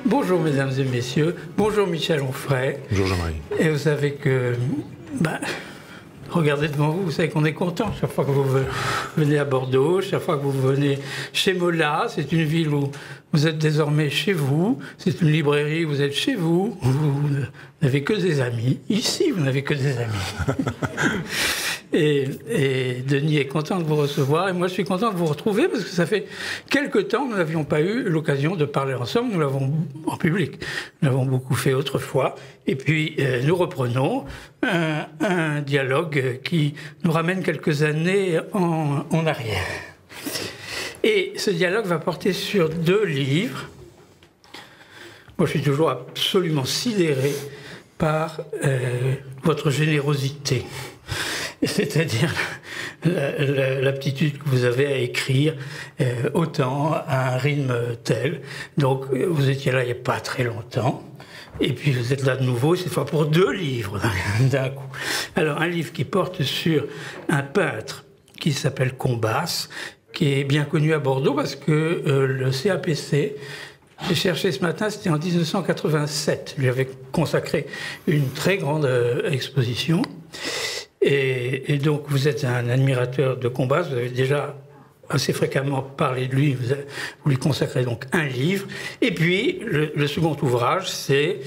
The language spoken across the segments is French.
Bonjour mesdames et messieurs, bonjour Michel Onfray. Bonjour Jean-Marie. Et vous savez que, regardez devant vous, vous savez qu'on est content chaque fois que vous venez à Bordeaux, chaque fois que vous venez chez Mola. C'est une ville où vous êtes désormais chez vous, c'est une librairie où vous êtes chez vous, vous n'avez que des amis. Ici, vous n'avez que des amis. Et Denis est content de vous recevoir, et moi je suis content de vous retrouver, parce que ça fait quelque temps que nous n'avions pas eu l'occasion de parler ensemble. Nous l'avons en public, nous l'avons beaucoup fait autrefois, et puis nous reprenons un dialogue qui nous ramène quelques années en arrière. Et ce dialogue va porter sur 2 livres. Moi je suis toujours absolument sidéré par votre générosité. C'est-à-dire l'aptitude que vous avez à écrire autant, à un rythme tel. Donc, vous étiez là il n'y a pas très longtemps, et puis vous êtes là de nouveau, cette fois pour 2 livres d'un coup. Alors, un livre qui porte sur un peintre qui s'appelle Combas, qui est bien connu à Bordeaux, parce que le CAPC, j'ai cherché ce matin, c'était en 1987. Lui avait consacré une très grande exposition. Et donc, vous êtes un admirateur de Combas, vous avez déjà assez fréquemment parlé de lui, vous lui consacrez donc un livre. Et puis, le second ouvrage, c'est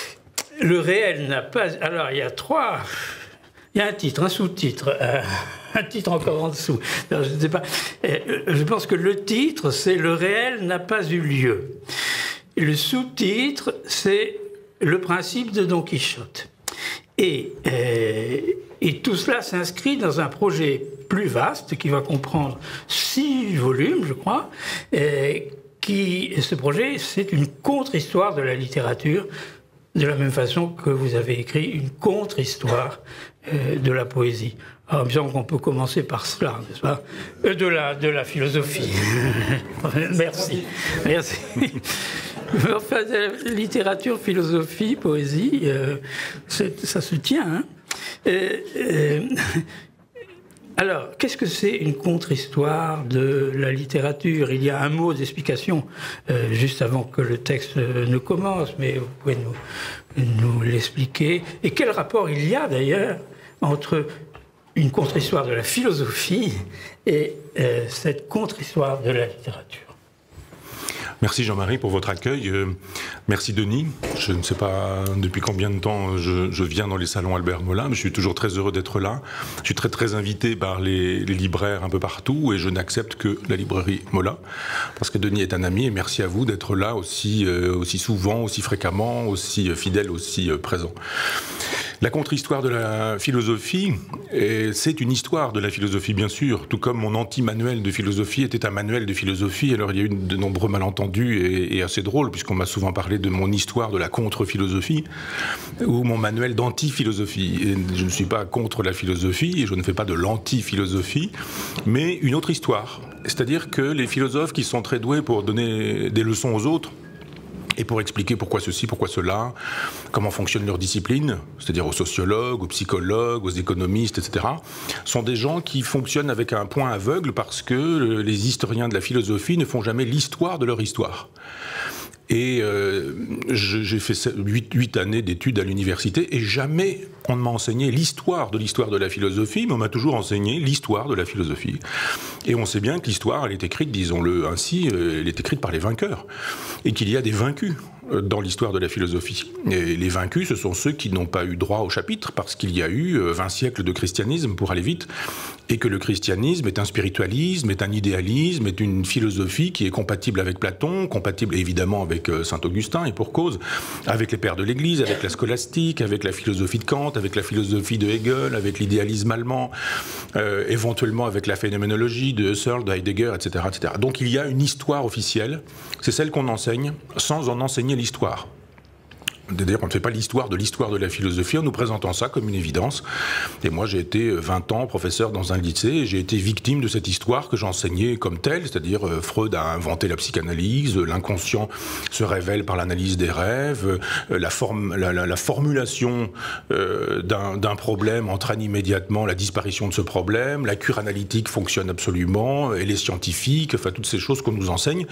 « Le réel n'a pas... » Alors, il y a un titre, un sous-titre, un titre encore en dessous. Alors, je ne sais pas. Je pense que le titre, c'est « Le réel n'a pas eu lieu ». Et le sous-titre, c'est « Le principe de Don Quichotte ». Et tout cela s'inscrit dans un projet plus vaste qui va comprendre 6 volumes, je crois. Ce projet, c'est une contre-histoire de la littérature, de la même façon que vous avez écrit une contre-histoire de la poésie. Alors, il me semble qu'on peut commencer par cela, n'est-ce pas ? De la philosophie. Merci. Merci. Enfin, littérature, philosophie, poésie, ça se tient. Alors, qu'est-ce que c'est une contre-histoire de la littérature ? Il y a un mot d'explication juste avant que le texte ne commence, mais vous pouvez nous l'expliquer. Et quel rapport il y a d'ailleurs entre une contre-histoire de la philosophie et cette contre-histoire de la littérature ? Merci Jean-Marie pour votre accueil. Merci Denis. Je ne sais pas depuis combien de temps je viens dans les salons Albert Mola, mais je suis toujours très heureux d'être là. Je suis très invité par les libraires un peu partout, et je n'accepte que la librairie Mola, parce que Denis est un ami, et merci à vous d'être là aussi souvent, aussi fréquemment, aussi fidèle, aussi présent. La contre-histoire de la philosophie, c'est une histoire de la philosophie, bien sûr, tout comme mon anti-manuel de philosophie était un manuel de philosophie. Alors il y a eu de nombreux malentendus et assez drôles, puisqu'on m'a souvent parlé de mon histoire de la contre-philosophie, ou mon manuel d'anti-philosophie. Et je ne suis pas contre la philosophie, et je ne fais pas de l'anti-philosophie, mais une autre histoire. C'est-à-dire que les philosophes qui sont très doués pour donner des leçons aux autres, et pour expliquer pourquoi ceci, pourquoi cela, comment fonctionne leur discipline, c'est-à-dire aux sociologues, aux psychologues, aux économistes, etc., sont des gens qui fonctionnent avec un point aveugle, parce que les historiens de la philosophie ne font jamais l'histoire de leur histoire. Et j'ai fait 8 années d'études à l'université, et jamais on ne m'a enseigné l'histoire de la philosophie, mais on m'a toujours enseigné l'histoire de la philosophie. Et on sait bien que l'histoire, elle est écrite, disons-le ainsi, elle est écrite par les vainqueurs, et qu'il y a des vaincus dans l'histoire de la philosophie. Et les vaincus, ce sont ceux qui n'ont pas eu droit au chapitre, parce qu'il y a eu 20 siècles de christianisme, pour aller vite, et que le christianisme est un spiritualisme, est un idéalisme, est une philosophie qui est compatible avec Platon, compatible évidemment avec Saint-Augustin, et pour cause, avec les pères de l'Église, avec la scolastique, avec la philosophie de Kant, avec la philosophie de Hegel, avec l'idéalisme allemand, éventuellement avec la phénoménologie de Husserl, de Heidegger, etc., etc. Donc il y a une histoire officielle, c'est celle qu'on enseigne, sans en enseigner l'histoire. D'ailleurs, on ne fait pas l'histoire de la philosophie en nous présentant ça comme une évidence. Et moi, j'ai été 20 ans professeur dans un lycée et j'ai été victime de cette histoire que j'enseignais comme telle, c'est-à-dire Freud a inventé la psychanalyse, l'inconscient se révèle par l'analyse des rêves, la formulation d'un problème entraîne immédiatement la disparition de ce problème, la cure analytique fonctionne absolument, elle est scientifique, enfin toutes ces choses qu'on nous enseigne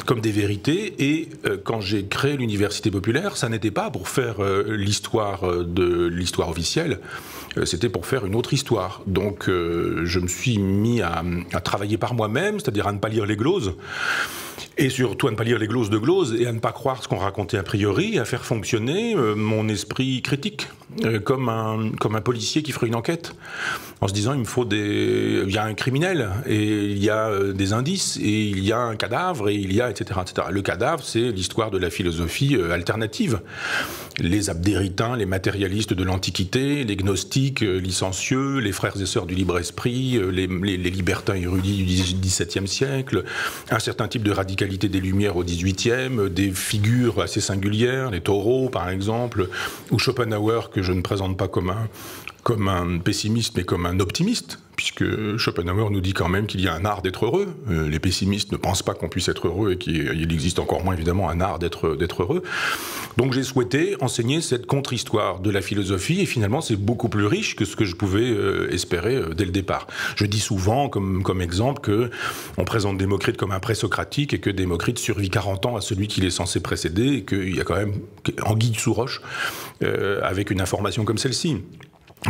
comme des vérités. Et quand j'ai créé l'université populaire, ça n'était pas pour faire l'histoire officielle, c'était pour faire une autre histoire. Donc je me suis mis à travailler par moi-même, c'est-à-dire à ne pas lire les gloses, et surtout à ne pas lire les gloses de gloses, et à ne pas croire ce qu'on racontait a priori, et à faire fonctionner mon esprit critique, comme un policier qui ferait une enquête, en se disant il y a un criminel, et il y a des indices, et il y a un cadavre, et il y a etc. etc. Le cadavre, c'est l'histoire de la philosophie alternative. Les abdéritains, les matérialistes de l'Antiquité, les gnostiques licencieux, les frères et sœurs du libre esprit, les libertins érudits du XVIIe siècle, un certain type de radicalité des Lumières au XVIIIe, des figures assez singulières, les taureaux par exemple, ou Schopenhauer, que je ne présente pas comme un pessimiste mais comme un optimiste, puisque Schopenhauer nous dit quand même qu'il y a un art d'être heureux. Les pessimistes ne pensent pas qu'on puisse être heureux et qu'il existe encore moins évidemment un art d'être heureux. Donc j'ai souhaité enseigner cette contre-histoire de la philosophie et finalement c'est beaucoup plus riche que ce que je pouvais espérer dès le départ. Je dis souvent comme exemple qu'on présente Démocrite comme un présocratique et que Démocrite survit 40 ans à celui qu'il est censé précéder et qu'il y a quand même anguille sous roche avec une information comme celle-ci.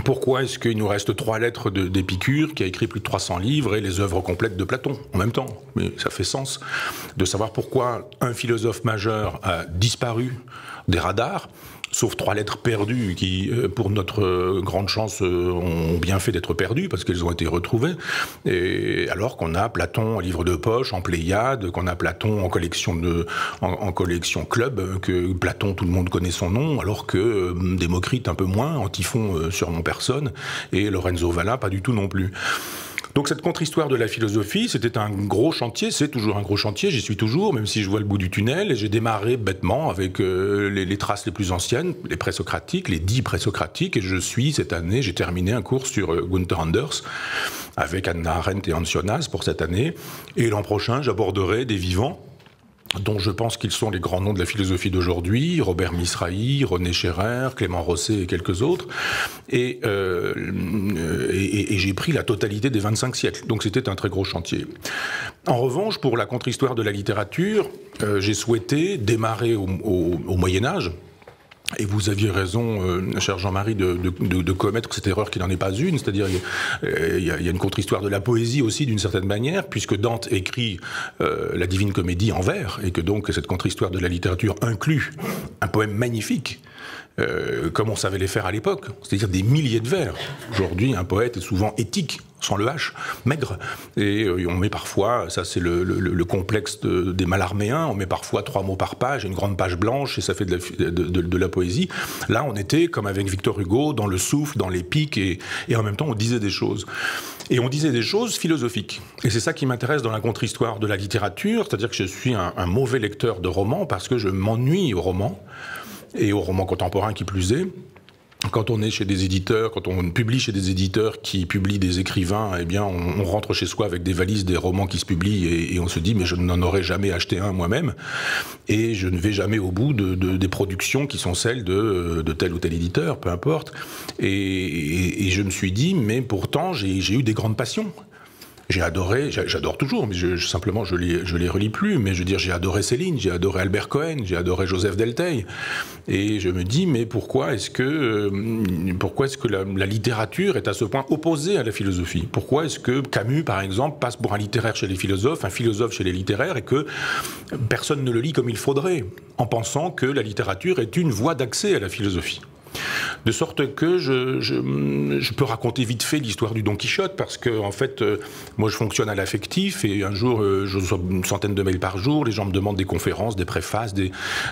Pourquoi est-ce qu'il nous reste 3 lettres d'Épicure, qui a écrit plus de 300 livres, et les œuvres complètes de Platon, en même temps? Mais ça fait sens de savoir pourquoi un philosophe majeur a disparu des radars, sauf 3 lettres perdues qui, pour notre grande chance, ont bien fait d'être perdues parce qu'elles ont été retrouvées. Et alors qu'on a Platon en livre de poche, en Pléiade, qu'on a Platon en collection club, que Platon, tout le monde connaît son nom, alors que Démocrite un peu moins, Antiphon sur mon personne, et Lorenzo Valla pas du tout non plus. Donc cette contre-histoire de la philosophie, c'était un gros chantier, c'est toujours un gros chantier, j'y suis toujours, même si je vois le bout du tunnel, et j'ai démarré bêtement avec les traces les plus anciennes, les présocratiques, les 10 présocratiques, et cette année, j'ai terminé un cours sur Gunther Anders, avec Hannah Arendt et Hans Jonas pour cette année, et l'an prochain, j'aborderai des vivants, dont je pense qu'ils sont les grands noms de la philosophie d'aujourd'hui, Robert Misrahi, René Scherrer, Clément Rosset et quelques autres, et j'ai pris la totalité des 25 siècles, donc c'était un très gros chantier. En revanche, pour la contre-histoire de la littérature, j'ai souhaité démarrer au Moyen-Âge. Et vous aviez raison, cher Jean-Marie, de commettre cette erreur qui n'en est pas une, c'est-à-dire il y a une contre-histoire de la poésie aussi d'une certaine manière, puisque Dante écrit la Divine Comédie en vers, et que donc cette contre-histoire de la littérature inclut un poème magnifique, comme on savait les faire à l'époque, c'est-à-dire des milliers de vers. Aujourd'hui, un poète est souvent éthique, sans le H, maigre, et on met parfois, ça c'est le complexe des Mallarméens, on met parfois 3 mots par page, une grande page blanche, et ça fait de la poésie. Là, on était, comme avec Victor Hugo, dans le souffle, dans l'épique, et en même temps, on disait des choses. Et on disait des choses philosophiques. Et c'est ça qui m'intéresse dans la contre-histoire de la littérature, c'est-à-dire que je suis un mauvais lecteur de romans, parce que je m'ennuie aux romans, et aux romans contemporains qui plus est. Quand on est chez des éditeurs, quand on publie chez des éditeurs qui publient des écrivains, eh bien, on rentre chez soi avec des valises des romans qui se publient et on se dit, mais je n'en aurais jamais acheté un moi-même et je ne vais jamais au bout des productions qui sont celles de tel ou tel éditeur, peu importe. Et je me suis dit, mais pourtant, j'ai eu des grandes passions. J'ai adoré, j'adore toujours, mais simplement je les relis plus, mais je veux dire, j'ai adoré Céline, j'ai adoré Albert Cohen, j'ai adoré Joseph Delteil, et je me dis, mais pourquoi est-ce que la littérature est à ce point opposée à la philosophie? Pourquoi est-ce que Camus, par exemple, passe pour un littéraire chez les philosophes, un philosophe chez les littéraires, et que personne ne le lit comme il faudrait, en pensant que la littérature est une voie d'accès à la philosophie? De sorte que je peux raconter vite fait l'histoire du Don Quichotte, parce que en fait, moi je fonctionne à l'affectif, et un jour, je reçois une centaine de mails par jour, les gens me demandent des conférences, des préfaces, des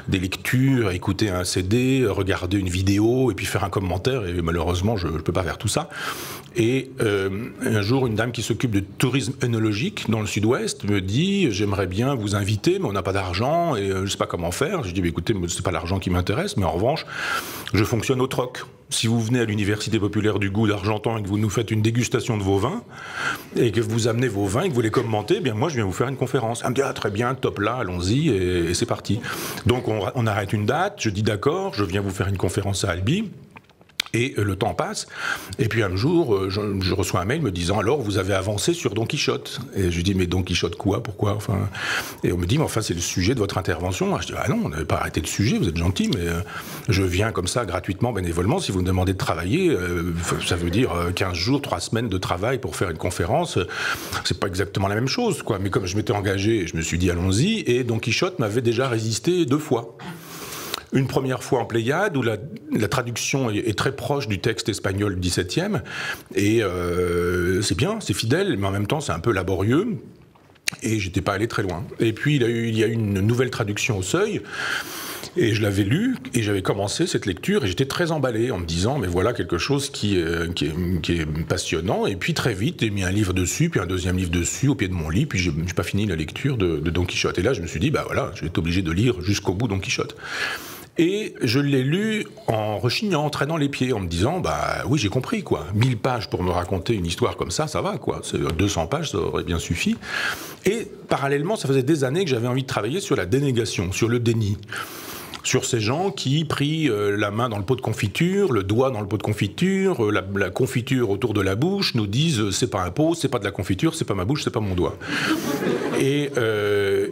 lectures, écouter un CD, regarder une vidéo, et puis faire un commentaire, et malheureusement, je ne peux pas faire tout ça. Et un jour, une dame qui s'occupe de tourisme œnologique dans le sud-ouest me dit « J'aimerais bien vous inviter, mais on n'a pas d'argent, et je ne sais pas comment faire. » Je dis « Écoutez, ce n'est pas l'argent qui m'intéresse, mais en revanche, je fonctionne au troc. Si vous venez à l'Université populaire du goût d'Argentan et que vous nous faites une dégustation de vos vins, et que vous amenez vos vins et que vous les commentez, eh bien moi je viens vous faire une conférence. » Elle me dit « Ah très bien, top là, allons-y, et c'est parti. » Donc on arrête une date, je dis « D'accord, je viens vous faire une conférence à Albi. » Et le temps passe, et puis un jour, je reçois un mail me disant « Alors, vous avez avancé sur Don Quichotte ?» Et je dis « Mais Don Quichotte quoi? Pourquoi ?» Enfin, et on me dit « Mais enfin, c'est le sujet de votre intervention. » Je dis « Ah non, on n'avait pas arrêté le sujet, vous êtes gentil, mais je viens comme ça, gratuitement, bénévolement. Si vous me demandez de travailler, ça veut dire 15 jours, 3 semaines de travail pour faire une conférence. C'est pas exactement la même chose, quoi. Mais comme je m'étais engagé, je me suis dit « Allons-y », et Don Quichotte m'avait déjà résisté 2 fois. Une première fois en Pléiade, où la traduction est très proche du texte espagnol du XVIIe, et c'est bien, c'est fidèle, mais en même temps c'est un peu laborieux, et j'étais pas allé très loin. Et puis il y a eu une nouvelle traduction au Seuil, et je l'avais lu, et j'avais commencé cette lecture, et j'étais très emballé en me disant, mais voilà quelque chose qui est passionnant. Et puis très vite, j'ai mis un livre dessus, puis un deuxième livre dessus, au pied de mon lit, puis j'ai pas fini la lecture de Don Quichotte. Et là, je me suis dit, bah voilà, je vais être obligé de lire jusqu'au bout Don Quichotte. Et je l'ai lu en rechignant, en traînant les pieds, en me disant, bah oui, j'ai compris, quoi. 1000 pages pour me raconter une histoire comme ça va, quoi. 200 pages, ça aurait bien suffi. Et parallèlement, ça faisait des années que j'avais envie de travailler sur la dénégation, sur le déni. Sur ces gens qui, pris la main dans le pot de confiture, le doigt dans le pot de confiture, la confiture autour de la bouche, nous disent c'est pas un pot, c'est pas de la confiture, c'est pas ma bouche, c'est pas mon doigt. Et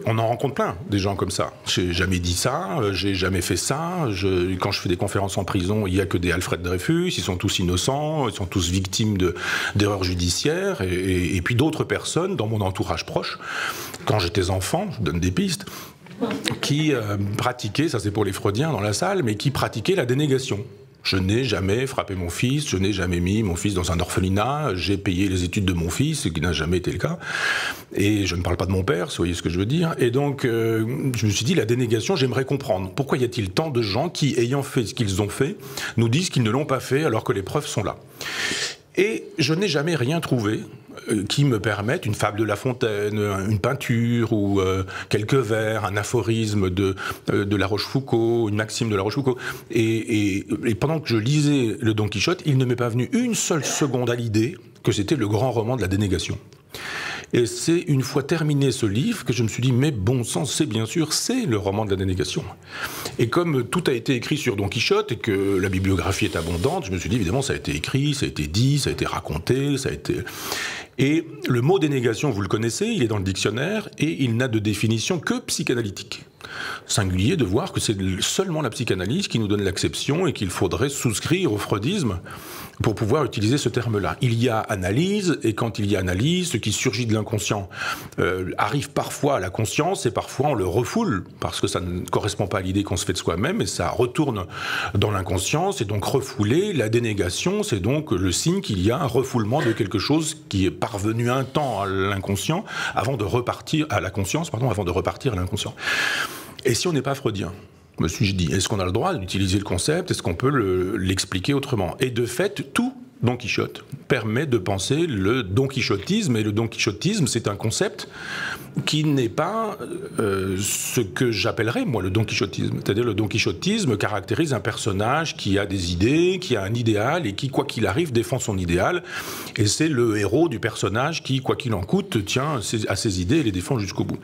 on en rencontre plein, des gens comme ça. J'ai jamais dit ça, j'ai jamais fait ça. Quand je fais des conférences en prison, il y a que des Alfred Dreyfus, ils sont tous innocents, ils sont tous victimes d'erreurs judiciaires, et puis d'autres personnes dans mon entourage proche. Quand j'étais enfant, je vous donne des pistes, qui pratiquaient, ça c'est pour les freudiens dans la salle, mais qui pratiquaient la dénégation. Je n'ai jamais frappé mon fils, je n'ai jamais mis mon fils dans un orphelinat, j'ai payé les études de mon fils, ce qui n'a jamais été le cas. Et je ne parle pas de mon père, vous voyez ce que je veux dire. Et donc, je me suis dit, la dénégation, j'aimerais comprendre. Pourquoi y a-t-il tant de gens qui, ayant fait ce qu'ils ont fait, nous disent qu'ils ne l'ont pas fait alors que les preuves sont là? Et je n'ai jamais rien trouvé qui me permette, une fable de La Fontaine, une peinture ou quelques vers, un aphorisme de La Rochefoucauld, une maxime de La Rochefoucauld. Et pendant que je lisais le Don Quichotte, il ne m'est pas venu une seule seconde à l'idée que c'était le grand roman de la dénégation. Et c'est une fois terminé ce livre que je me suis dit, mais bon sang, c'est bien sûr, c'est le roman de la dénégation. Et comme tout a été écrit sur Don Quichotte et que la bibliographie est abondante, je me suis dit, évidemment, ça a été écrit, ça a été dit, ça a été raconté, ça a été... Et le mot dénégation, vous le connaissez, il est dans le dictionnaire et il n'a de définition que psychanalytique. Singulier de voir que c'est seulement la psychanalyse qui nous donne l'acception et qu'il faudrait souscrire au freudisme pour pouvoir utiliser ce terme-là. Il y a analyse, et quand il y a analyse, ce qui surgit de l'inconscient arrive parfois à la conscience, et parfois on le refoule, parce que ça ne correspond pas à l'idée qu'on se fait de soi-même, et ça retourne dans l'inconscience, et donc refouler, la dénégation, c'est donc le signe qu'il y a un refoulement de quelque chose qui est parvenu un temps à l'inconscient, avant de repartir à la conscience, pardon, avant de repartir à l'inconscient. Et si on n'est pas freudien, me suis-je dit, est-ce qu'on a le droit d'utiliser le concept? Est-ce qu'on peut l'expliquer autrement? Et de fait, tout Don Quichotte permet de penser le Don Quichotisme. Et le Don Quichotisme, c'est un concept qui n'est pas ce que j'appellerais, moi, le Don Quichotisme. C'est-à-dire, le Don Quichotisme caractérise un personnage qui a des idées, qui a un idéal, et qui, quoi qu'il arrive, défend son idéal. Et c'est le héros du personnage qui, quoi qu'il en coûte, tient à ses idées et les défend jusqu'au bout.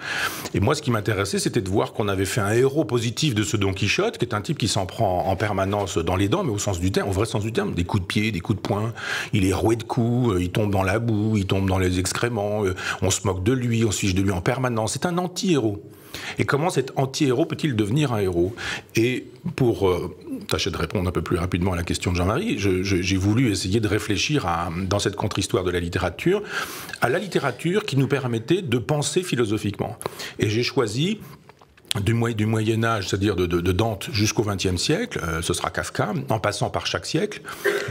Et moi, ce qui m'intéressait, c'était de voir qu'on avait fait un héros positif de ce Don Quichotte, qui est un type qui s'en prend en permanence dans les dents, mais au sens du terme, au vrai sens du terme, des coups de pied, des coups de poing. Il est roué de coups, il tombe dans la boue, il tombe dans les excréments, on se moque de lui, on se fiche de lui en permanence. C'est un anti-héros. Et comment cet anti-héros peut-il devenir un héros? Et pour tâcher de répondre un peu plus rapidement à la question de Jean-Marie, j'ai voulu essayer de réfléchir dans cette contre-histoire de la littérature, à la littérature qui nous permettait de penser philosophiquement. Et j'ai choisi du Moyen-Âge, c'est-à-dire de Dante jusqu'au XXe siècle, ce sera Kafka, en passant par chaque siècle,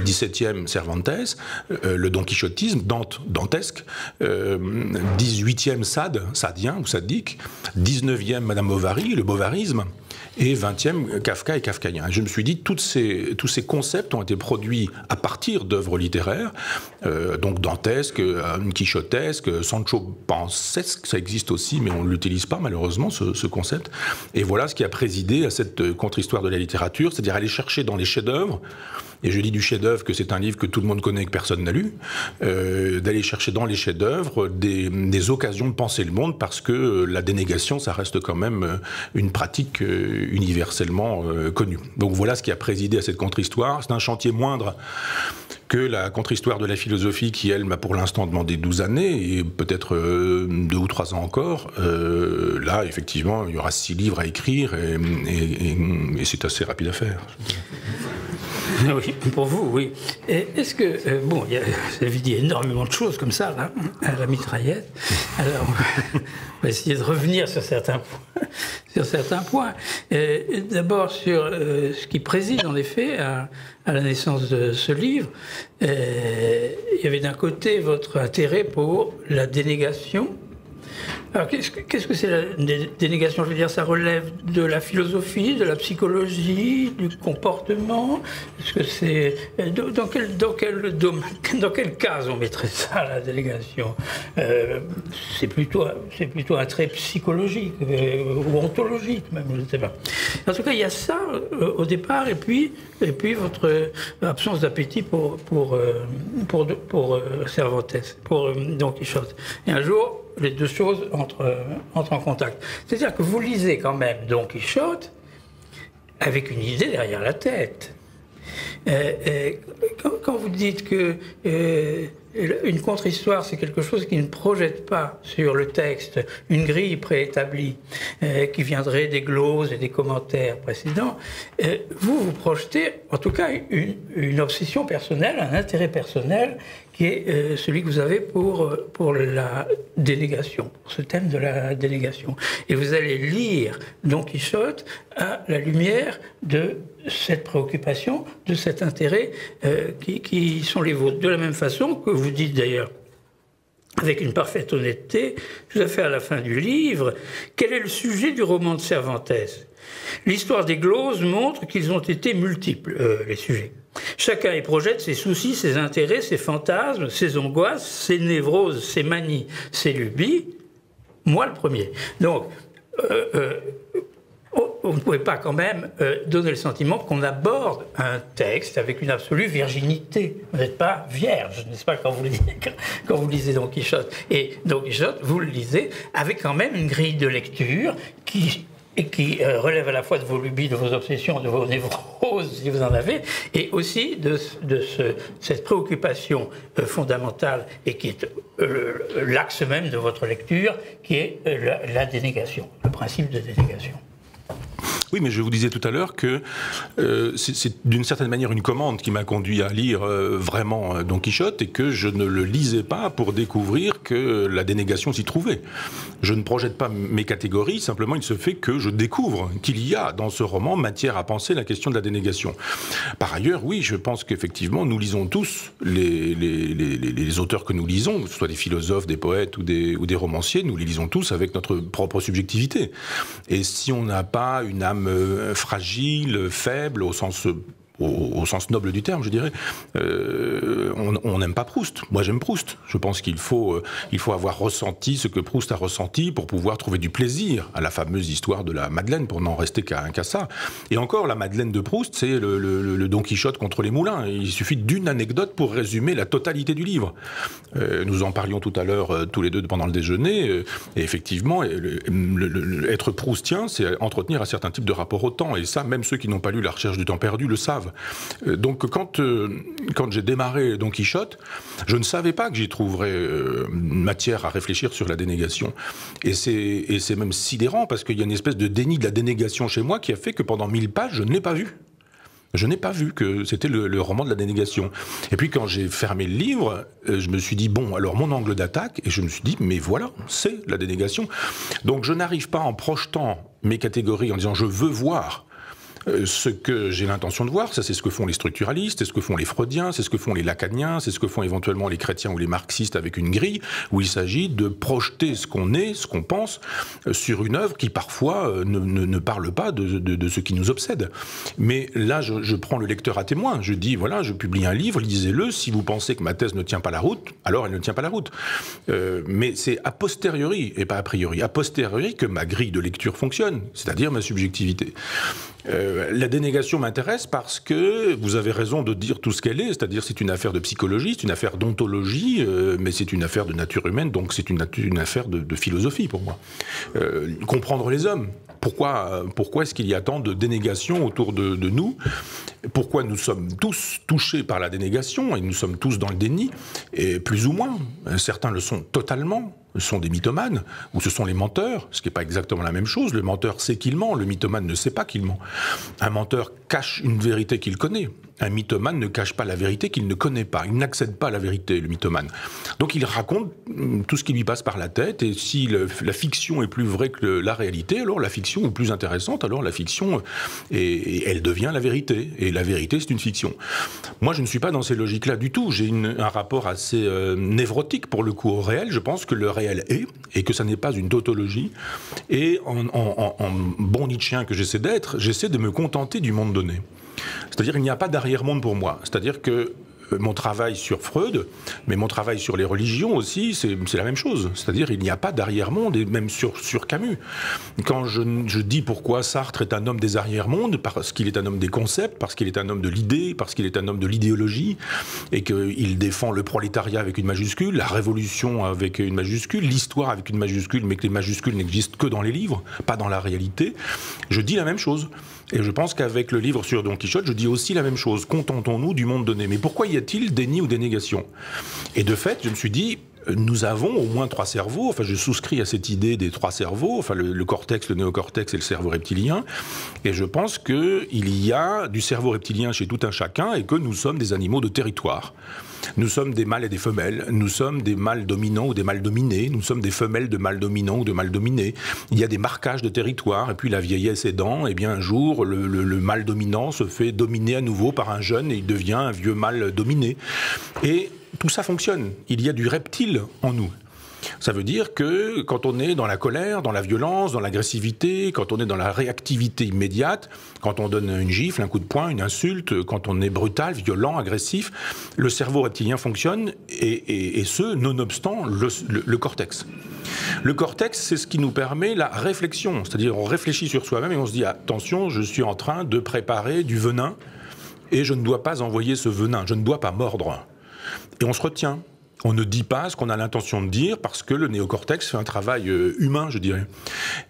XVIIe Cervantes, le Don Quichotisme, dantesque, XVIIIe sadien ou sadique, XIXe Madame Bovary, le bovarisme, et 20e, Kafka et kafkaïen. Je me suis dit, tous ces concepts ont été produits à partir d'œuvres littéraires, donc dantesques, quichotesques, Sancho Pansesque, ça existe aussi, mais on ne l'utilise pas malheureusement, ce concept. Et voilà ce qui a présidé à cette contre-histoire de la littérature, c'est-à-dire aller chercher dans les chefs-d'œuvre, et je dis du chef-d'œuvre que c'est un livre que tout le monde connaît et que personne n'a lu, d'aller chercher dans les chefs-d'œuvre des occasions de penser le monde, parce que la dénégation, ça reste quand même une pratique universellement connue. Donc voilà ce qui a présidé à cette contre-histoire. C'est un chantier moindre que la contre-histoire de la philosophie qui, elle, m'a pour l'instant demandé 12 années, et peut-être 2 ou 3 ans encore. Là, effectivement, il y aura 6 livres à écrire, et c'est assez rapide à faire. Oui, pour vous, oui. Est-ce que, bon, vous avez dit énormément de choses comme ça, là, à la mitraillette. Alors, on va essayer de revenir sur certains points. D'abord, sur ce qui préside, en effet, à la naissance de ce livre. Il y avait d'un côté votre intérêt pour la dénégation. Alors, qu'est-ce que c'est la dénégation? Je veux dire, ça relève de la philosophie, de la psychologie, du comportement. Est-ce que c'est dans quelle case on mettrait ça, la délégation? C'est plutôt un trait psychologique ou ontologique même, je ne sais pas. En tout cas, il y a ça au départ, et puis votre absence d'appétit pour Cervantes, pour Don Quichotte. Et un jour, les deux choses entrent en contact. C'est-à-dire que vous lisez quand même Don Quichotte avec une idée derrière la tête. Quand vous dites que une contre-histoire, c'est quelque chose qui ne projette pas sur le texte une grille préétablie qui viendrait des gloses et des commentaires précédents, vous projetez en tout cas une obsession personnelle, un intérêt personnel qui est celui que vous avez pour la dénégation, pour ce thème de la dénégation. Et vous allez lire Don Quichotte à la lumière de cette préoccupation, de cet intérêt qui sont les vôtres. De la même façon que vous dites d'ailleurs, avec une parfaite honnêteté, tout à fait à la fin du livre, quel est le sujet du roman de Cervantes? L'histoire des gloses montre qu'ils ont été multiples, les sujets. Chacun y projette ses soucis, ses intérêts, ses fantasmes, ses angoisses, ses névroses, ses manies, ses lubies. Moi, le premier. Donc, on ne pouvait pas quand même donner le sentiment qu'on aborde un texte avec une absolue virginité. Vous n'êtes pas vierge, n'est-ce pas, quand vous lisez Don Quichotte. Et Don Quichotte, vous le lisez avec quand même une grille de lecture qui relève à la fois de vos lubies, de vos obsessions, de vos névroses, si vous en avez, et aussi de cette préoccupation fondamentale, et qui est l'axe même de votre lecture, qui est la dénégation, le principe de dénégation. Oui, mais je vous disais tout à l'heure que c'est d'une certaine manière une commande qui m'a conduit à lire vraiment Don Quichotte, et que je ne le lisais pas pour découvrir que la dénégation s'y trouvait. Je ne projette pas mes catégories, simplement il se fait que je découvre qu'il y a dans ce roman matière à penser la question de la dénégation. Par ailleurs, oui, je pense qu'effectivement nous lisons tous les auteurs que nous lisons, que ce soit des philosophes, des poètes ou des romanciers, nous les lisons tous avec notre propre subjectivité. Et si on n'a pas une âme fragile, faible, au sens noble du terme, je dirais, on n'aime pas Proust. Moi, j'aime Proust. Je pense qu'il faut avoir ressenti ce que Proust a ressenti pour pouvoir trouver du plaisir à la fameuse histoire de la Madeleine, pour n'en rester qu'à ça. Et encore, la Madeleine de Proust, c'est le Don Quichotte contre les moulins. Il suffit d'une anecdote pour résumer la totalité du livre. Nous en parlions tout à l'heure, tous les deux, pendant le déjeuner, et effectivement, être proustien, c'est entretenir un certain type de rapport au temps. Et ça, même ceux qui n'ont pas lu La Recherche du temps perdu le savent. Donc quand j'ai démarré Don Quichotte, je ne savais pas que j'y trouverais matière à réfléchir sur la dénégation. Et c'est même sidérant, parce qu'il y a une espèce de déni de la dénégation chez moi qui a fait que pendant 1000 pages, je ne l'ai pas vu. Je n'ai pas vu que c'était le roman de la dénégation. Et puis quand j'ai fermé le livre, je me suis dit, bon, alors mon angle d'attaque, et je me suis dit, mais voilà, c'est la dénégation. Donc je n'arrive pas en projetant mes catégories, en disant, je veux voir ce que j'ai l'intention de voir. Ça, c'est ce que font les structuralistes, c'est ce que font les freudiens, c'est ce que font les lacaniens, c'est ce que font éventuellement les chrétiens ou les marxistes avec une grille, où il s'agit de projeter ce qu'on est, ce qu'on pense, sur une œuvre qui parfois ne parle pas de ce qui nous obsède. Mais là, je prends le lecteur à témoin. Je dis, voilà, je publie un livre, lisez-le. Si vous pensez que ma thèse ne tient pas la route, alors elle ne tient pas la route. Mais c'est a posteriori, et pas a priori, a posteriori que ma grille de lecture fonctionne, c'est-à-dire ma subjectivité. La dénégation m'intéresse parce que vous avez raison de dire tout ce qu'elle est, c'est-à-dire c'est une affaire de psychologie, c'est une affaire d'ontologie, mais c'est une affaire de nature humaine, donc c'est une affaire de philosophie pour moi. Comprendre les hommes. Pourquoi est-ce qu'il y a tant de dénégation autour de nous? Pourquoi nous sommes tous touchés par la dénégation et nous sommes tous dans le déni, et plus ou moins. Certains le sont totalement. Ce sont des mythomanes, ou ce sont les menteurs, ce qui n'est pas exactement la même chose. Le menteur sait qu'il ment, le mythomane ne sait pas qu'il ment. Un menteur cache une vérité qu'il connaît. Un mythomane ne cache pas la vérité qu'il ne connaît pas. Il n'accède pas à la vérité, le mythomane. Donc il raconte tout ce qui lui passe par la tête, et si la fiction est plus vraie que la réalité, alors la fiction est plus intéressante, alors la fiction, elle devient la vérité. Et la vérité, c'est une fiction. Moi, je ne suis pas dans ces logiques-là du tout. J'ai un rapport assez névrotique, pour le coup, au réel. Je pense que le réel est, et que ça n'est pas une tautologie. Et en bon Nietzschéen que j'essaie d'être, j'essaie de me contenter du monde donné. C'est-à-dire, il n'y a pas d'arrière-monde pour moi. C'est-à-dire que mon travail sur Freud, mais mon travail sur les religions aussi, c'est la même chose. C'est-à-dire, il n'y a pas d'arrière-monde, et même sur Camus. Quand je dis pourquoi Sartre est un homme des arrière-mondes, parce qu'il est un homme des concepts, parce qu'il est un homme de l'idée, parce qu'il est un homme de l'idéologie, et qu'il défend le prolétariat avec une majuscule, la révolution avec une majuscule, l'histoire avec une majuscule, mais que les majuscules n'existent que dans les livres, pas dans la réalité, je dis la même chose. Et je pense qu'avec le livre sur Don Quichotte, je dis aussi la même chose. Contentons-nous du monde donné. Mais pourquoi y a-t-il déni ou dénégation? Et de fait, je me suis dit, nous avons au moins 3 cerveaux. Enfin, je souscris à cette idée des 3 cerveaux. Enfin, le cortex, le néocortex et le cerveau reptilien. Et je pense qu'il y a du cerveau reptilien chez tout un chacun, et que nous sommes des animaux de territoire. Nous sommes des mâles et des femelles, nous sommes des mâles dominants ou des mâles dominés, nous sommes des femelles de mâles dominants ou de mâles dominés. Il y a des marquages de territoire, et puis la vieillesse aidant, et bien un jour, le mâle dominant se fait dominer à nouveau par un jeune, et il devient un vieux mâle dominé. Et tout ça fonctionne. Il y a du reptile en nous. Ça veut dire que quand on est dans la colère, dans la violence, dans l'agressivité, quand on est dans la réactivité immédiate, quand on donne une gifle, un coup de poing, une insulte, quand on est brutal, violent, agressif, le cerveau reptilien fonctionne, et ce, nonobstant le cortex. Le cortex, c'est ce qui nous permet la réflexion, c'est-à-dire on réfléchit sur soi-même et on se dit « Attention, je suis en train de préparer du venin, et je ne dois pas envoyer ce venin, je ne dois pas mordre. » Et on se retient. On ne dit pas ce qu'on a l'intention de dire parce que le néocortex fait un travail humain, je dirais.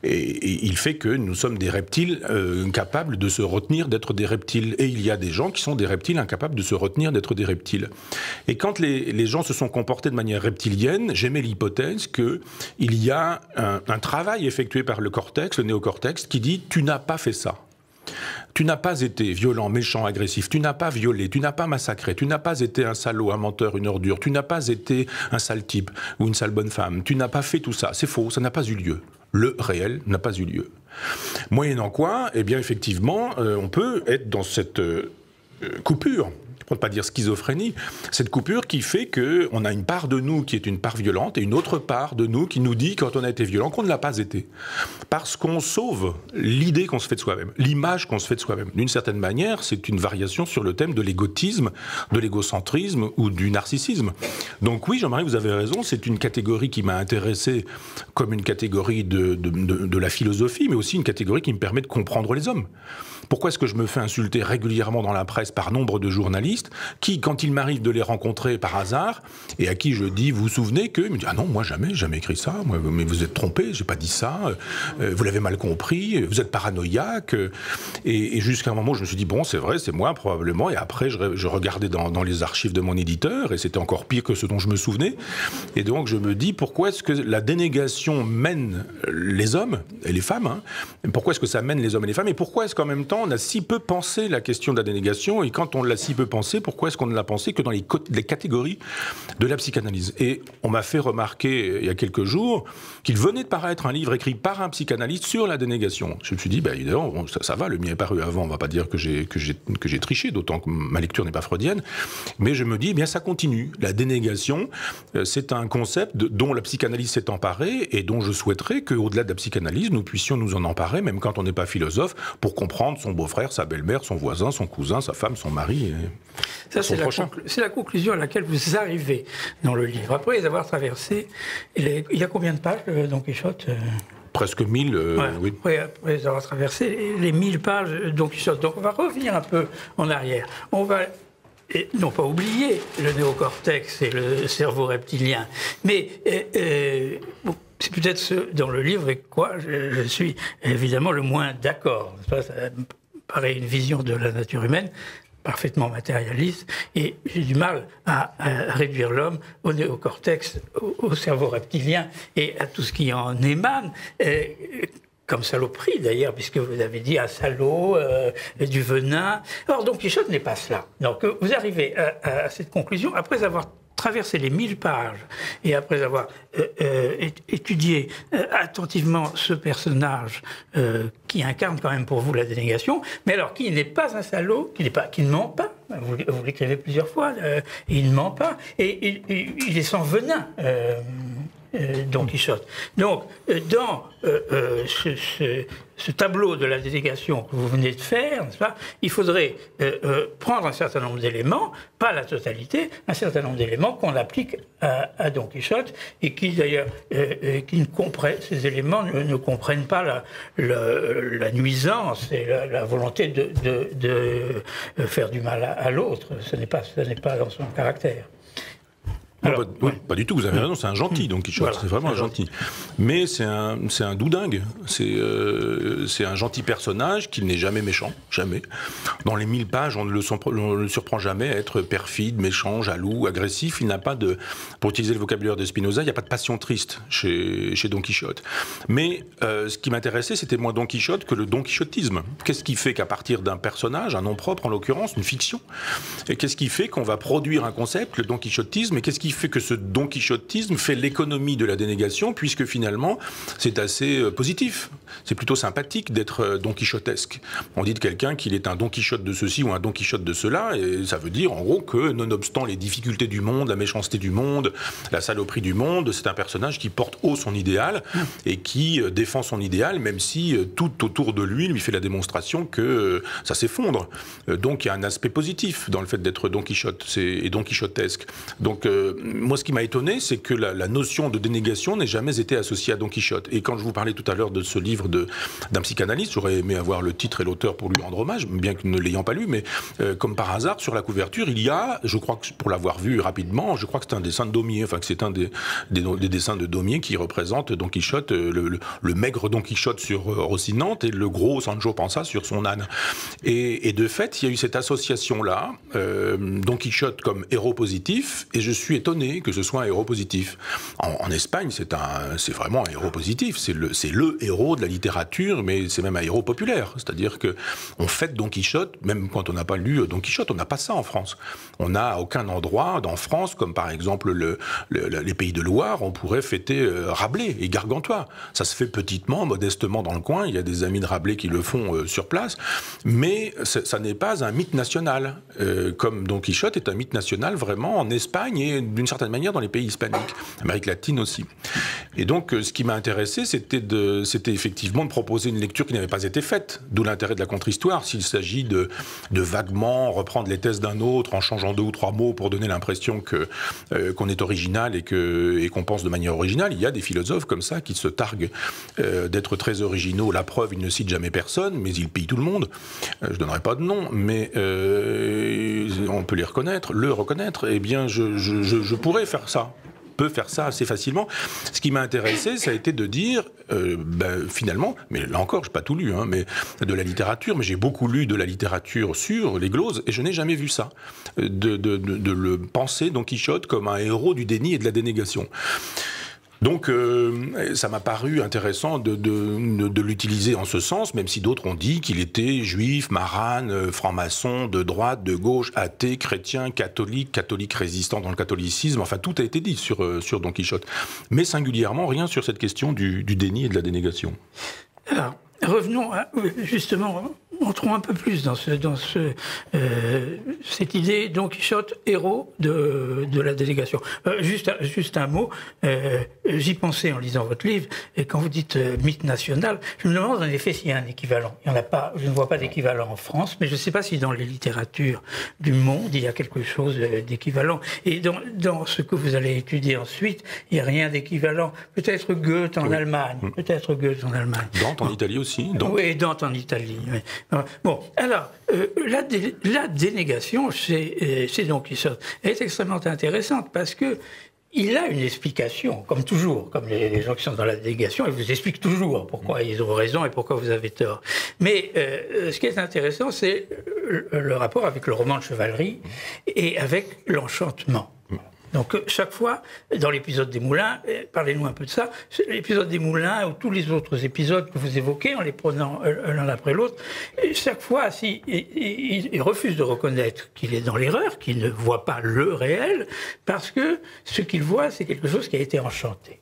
Et il fait que nous sommes des reptiles capables de se retenir d'être des reptiles. Et il y a des gens qui sont des reptiles incapables de se retenir d'être des reptiles. Et quand les gens se sont comportés de manière reptilienne, j'émets l'hypothèse qu'il y a un travail effectué par le cortex, le néocortex, qui dit « tu n'as pas fait ça ». Tu n'as pas été violent, méchant, agressif, tu n'as pas violé, tu n'as pas massacré, tu n'as pas été un salaud, un menteur, une ordure, tu n'as pas été un sale type ou une sale bonne femme, tu n'as pas fait tout ça, c'est faux, ça n'a pas eu lieu. Le réel n'a pas eu lieu. Moyennant quoi, eh bien effectivement, on peut être dans cette coupure, pour ne pas dire schizophrénie, cette coupure qui fait qu'on a une part de nous qui est une part violente et une autre part de nous qui nous dit, quand on a été violent, qu'on ne l'a pas été. Parce qu'on sauve l'idée qu'on se fait de soi-même, l'image qu'on se fait de soi-même. D'une certaine manière, c'est une variation sur le thème de l'égotisme, de l'égocentrisme ou du narcissisme. Donc oui, Jean-Marie, vous avez raison, c'est une catégorie qui m'a intéressé comme une catégorie de la philosophie, mais aussi une catégorie qui me permet de comprendre les hommes. Pourquoi est-ce que je me fais insulter régulièrement dans la presse par nombre de journalistes ? psychanalystes, qui, quand il m'arrive de les rencontrer par hasard, et à qui je dis, vous vous souvenez que, il me dit, ah non, moi jamais écrit ça, moi, mais vous êtes trompé, j'ai pas dit ça, vous l'avez mal compris, vous êtes paranoïaque, et jusqu'à un moment où je me suis dit, bon, c'est vrai, c'est moi probablement, et après je regardais dans les archives de mon éditeur, et c'était encore pire que ce dont je me souvenais, et donc je me dis, pourquoi est-ce que la dénégation mène les hommes et les femmes, hein, pourquoi est-ce que ça mène les hommes et les femmes, et pourquoi est-ce qu'en même temps on a si peu pensé la question de la dénégation, et quand on l'a si peu pensé, pourquoi est-ce qu'on ne l'a pensé que dans les catégories de la psychanalyse. Et on m'a fait remarquer il y a quelques jours qu'il venait de paraître un livre écrit par un psychanalyste sur la dénégation. Je me suis dit, évidemment, bon, ça va, le mien est paru avant, on ne va pas dire que j'ai triché, d'autant que ma lecture n'est pas freudienne, mais je me dis, ça continue. La dénégation, c'est un concept dont la psychanalyse s'est emparée et dont je souhaiterais qu'au-delà de la psychanalyse, nous puissions nous en emparer, même quand on n'est pas philosophe, pour comprendre son beau-frère, sa belle-mère, son voisin, son cousin, sa femme, son mari et son prochain. C'est la conclusion à laquelle vous arrivez dans le livre. Après les avoir traversés, il y a combien de pages, Don Quichotte Presque 1000, oui. Après les avoir traversés, les 1000 pages de Don Quichotte. Donc on va revenir un peu en arrière. On va non pas oublier le néocortex et le cerveau reptilien, mais c'est peut-être ce dans le livre avec quoi je suis évidemment le moins d'accord. Ça me paraît une vision de la nature humaine parfaitement matérialiste, et j'ai du mal à réduire l'homme au néocortex, au cerveau reptilien et à tout ce qui en émane. Comme saloperie d'ailleurs, puisque vous avez dit un salaud, du venin. Or, Don Quichotte n'est pas cela. Donc, vous arrivez à cette conclusion après avoir traversé les 1000 pages et après avoir étudié attentivement ce personnage qui incarne quand même pour vous la dénégation, mais alors qui n'est pas un salaud, qui ne ment pas. Vous l'écrivez plusieurs fois, il ne ment pas, et il est sans venin. Don Quichotte. Donc, dans ce tableau de la dénégation que vous venez de faire, n'est-ce pas, il faudrait prendre un certain nombre d'éléments, pas la totalité, un certain nombre d'éléments qu'on applique à Don Quichotte, et qui d'ailleurs, ces éléments ne comprennent pas la nuisance et la volonté de faire du mal à l'autre. Ce n'est pas dans son caractère. Alors, pas du tout, vous avez raison, c'est un gentil, Don Quichotte, voilà, c'est vraiment un gentil. Mais c'est un doudingue, c'est un gentil personnage qui n'est jamais méchant, jamais. Dans les 1000 pages, on ne le surprend jamais à être perfide, méchant, jaloux, agressif. Il n'a pas de, pour utiliser le vocabulaire de Spinoza, il n'y a pas de passion triste chez Don Quichotte. Mais ce qui m'intéressait, c'était moins Don Quichotte que le Don Quixotisme. Qu'est-ce qui fait qu'à partir d'un personnage, un nom propre en l'occurrence, une fiction, et qu'est-ce qui fait qu'on va produire un concept, le Don Quixotisme, et qu'est-ce qui fait que ce Don Quixotisme fait l'économie de la dénégation, puisque finalement, c'est assez positif. C'est plutôt sympathique d'être Don Quixotesque. On dit de quelqu'un qu'il est un Don Quichotte de ceci ou un Don Quichotte de cela, et ça veut dire en gros que, nonobstant les difficultés du monde, la méchanceté du monde, la saloperie du monde, c'est un personnage qui porte haut son idéal et qui défend son idéal, même si tout autour de lui fait la démonstration que ça s'effondre. Donc il y a un aspect positif dans le fait d'être Don Quichotte et Don Quichotesque. Donc moi, ce qui m'a étonné, c'est que la notion de dénégation n'ait jamais été associée à Don Quichotte. Et quand je vous parlais tout à l'heure de ce livre d'un psychanalyste, j'aurais aimé avoir le titre et l'auteur pour lui rendre hommage, bien que ne l'ayant pas lu, mais comme par hasard, sur la couverture, il y a, je crois que pour l'avoir vu rapidement, je crois que c'est un dessin de Daumier, enfin que c'est un des dessins de Daumier qui représente Don Quichotte, le maigre Don Quichotte sur Rocinante et le gros Sancho Panza sur son âne. Et de fait, il y a eu cette association-là, Don Quichotte comme héros positif, et je suis étonné que ce soit un héros positif. En Espagne, c'est vraiment un héros positif. C'est le héros de la littérature, mais c'est même un héros populaire. C'est-à-dire que on fête Don Quichotte, même quand on n'a pas lu Don Quichotte, on n'a pas ça en France. On n'a à aucun endroit en France, comme par exemple les Pays de Loire, on pourrait fêter Rabelais et Gargantua. Ça se fait petitement, modestement dans le coin. Il y a des amis de Rabelais qui le font sur place, mais ça n'est pas un mythe national. Comme Don Quichotte est un mythe national vraiment en Espagne et d'une certaine manière dans les pays hispaniques, Amérique latine aussi. Et donc, ce qui m'a intéressé, c'était effectivement de proposer une lecture qui n'avait pas été faite. D'où l'intérêt de la contre-histoire. S'il s'agit de vaguement reprendre les thèses d'un autre en changeant 2 ou 3 mots pour donner l'impression qu'on est original et qu'on pense de manière originale, il y a des philosophes comme ça qui se targuent d'être très originaux. La preuve, ils ne citent jamais personne, mais ils pillent tout le monde. Je ne donnerai pas de nom, mais on peut les reconnaître, le reconnaître. Eh bien, je pourrais faire ça. Peut faire ça assez facilement. Ce qui m'a intéressé, ça a été de dire, finalement, mais là encore, je n'ai pas tout lu, hein, mais de la littérature, mais j'ai beaucoup lu de la littérature sur les gloses, et je n'ai jamais vu ça, de le penser, Don Quichotte, comme un héros du déni et de la dénégation. Donc, ça m'a paru intéressant de l'utiliser en ce sens, même si d'autres ont dit qu'il était juif, marane, franc-maçon, de droite, de gauche, athée, chrétien, catholique résistant dans le catholicisme. Enfin, tout a été dit sur Don Quichotte. Mais singulièrement, rien sur cette question du déni et de la dénégation. Alors, revenons justement, entrons un peu plus dans cette idée Don Quichotte, héros de la délégation. Juste un mot, j'y pensais en lisant votre livre, et quand vous dites mythe national, je me demande en effet s'il y a un équivalent. Il y en a pas, je ne vois pas d'équivalent en France, mais je ne sais pas si dans les littératures du monde, il y a quelque chose d'équivalent. Et dans ce que vous allez étudier ensuite, il n'y a rien d'équivalent. Peut-être Goethe en Allemagne, peut-être Goethe en Allemagne. Dante en Italie aussi. Oui, Dante en Italie. Oui. Bon, alors, la dénégation chez Don Quichotte est extrêmement intéressante parce que il a une explication, comme toujours, comme les gens qui sont dans la délégation, ils vous expliquent toujours pourquoi ils ont raison et pourquoi vous avez tort. Mais ce qui est intéressant, c'est le rapport avec le roman de chevalerie et avec l'enchantement. Donc chaque fois, dans l'épisode des Moulins, parlez-nous un peu de ça, l'épisode des Moulins ou tous les autres épisodes que vous évoquez en les prenant l'un après l'autre, chaque fois, il refuse de reconnaître qu'il est dans l'erreur, qu'il ne voit pas le réel, parce que ce qu'il voit, c'est quelque chose qui a été enchanté.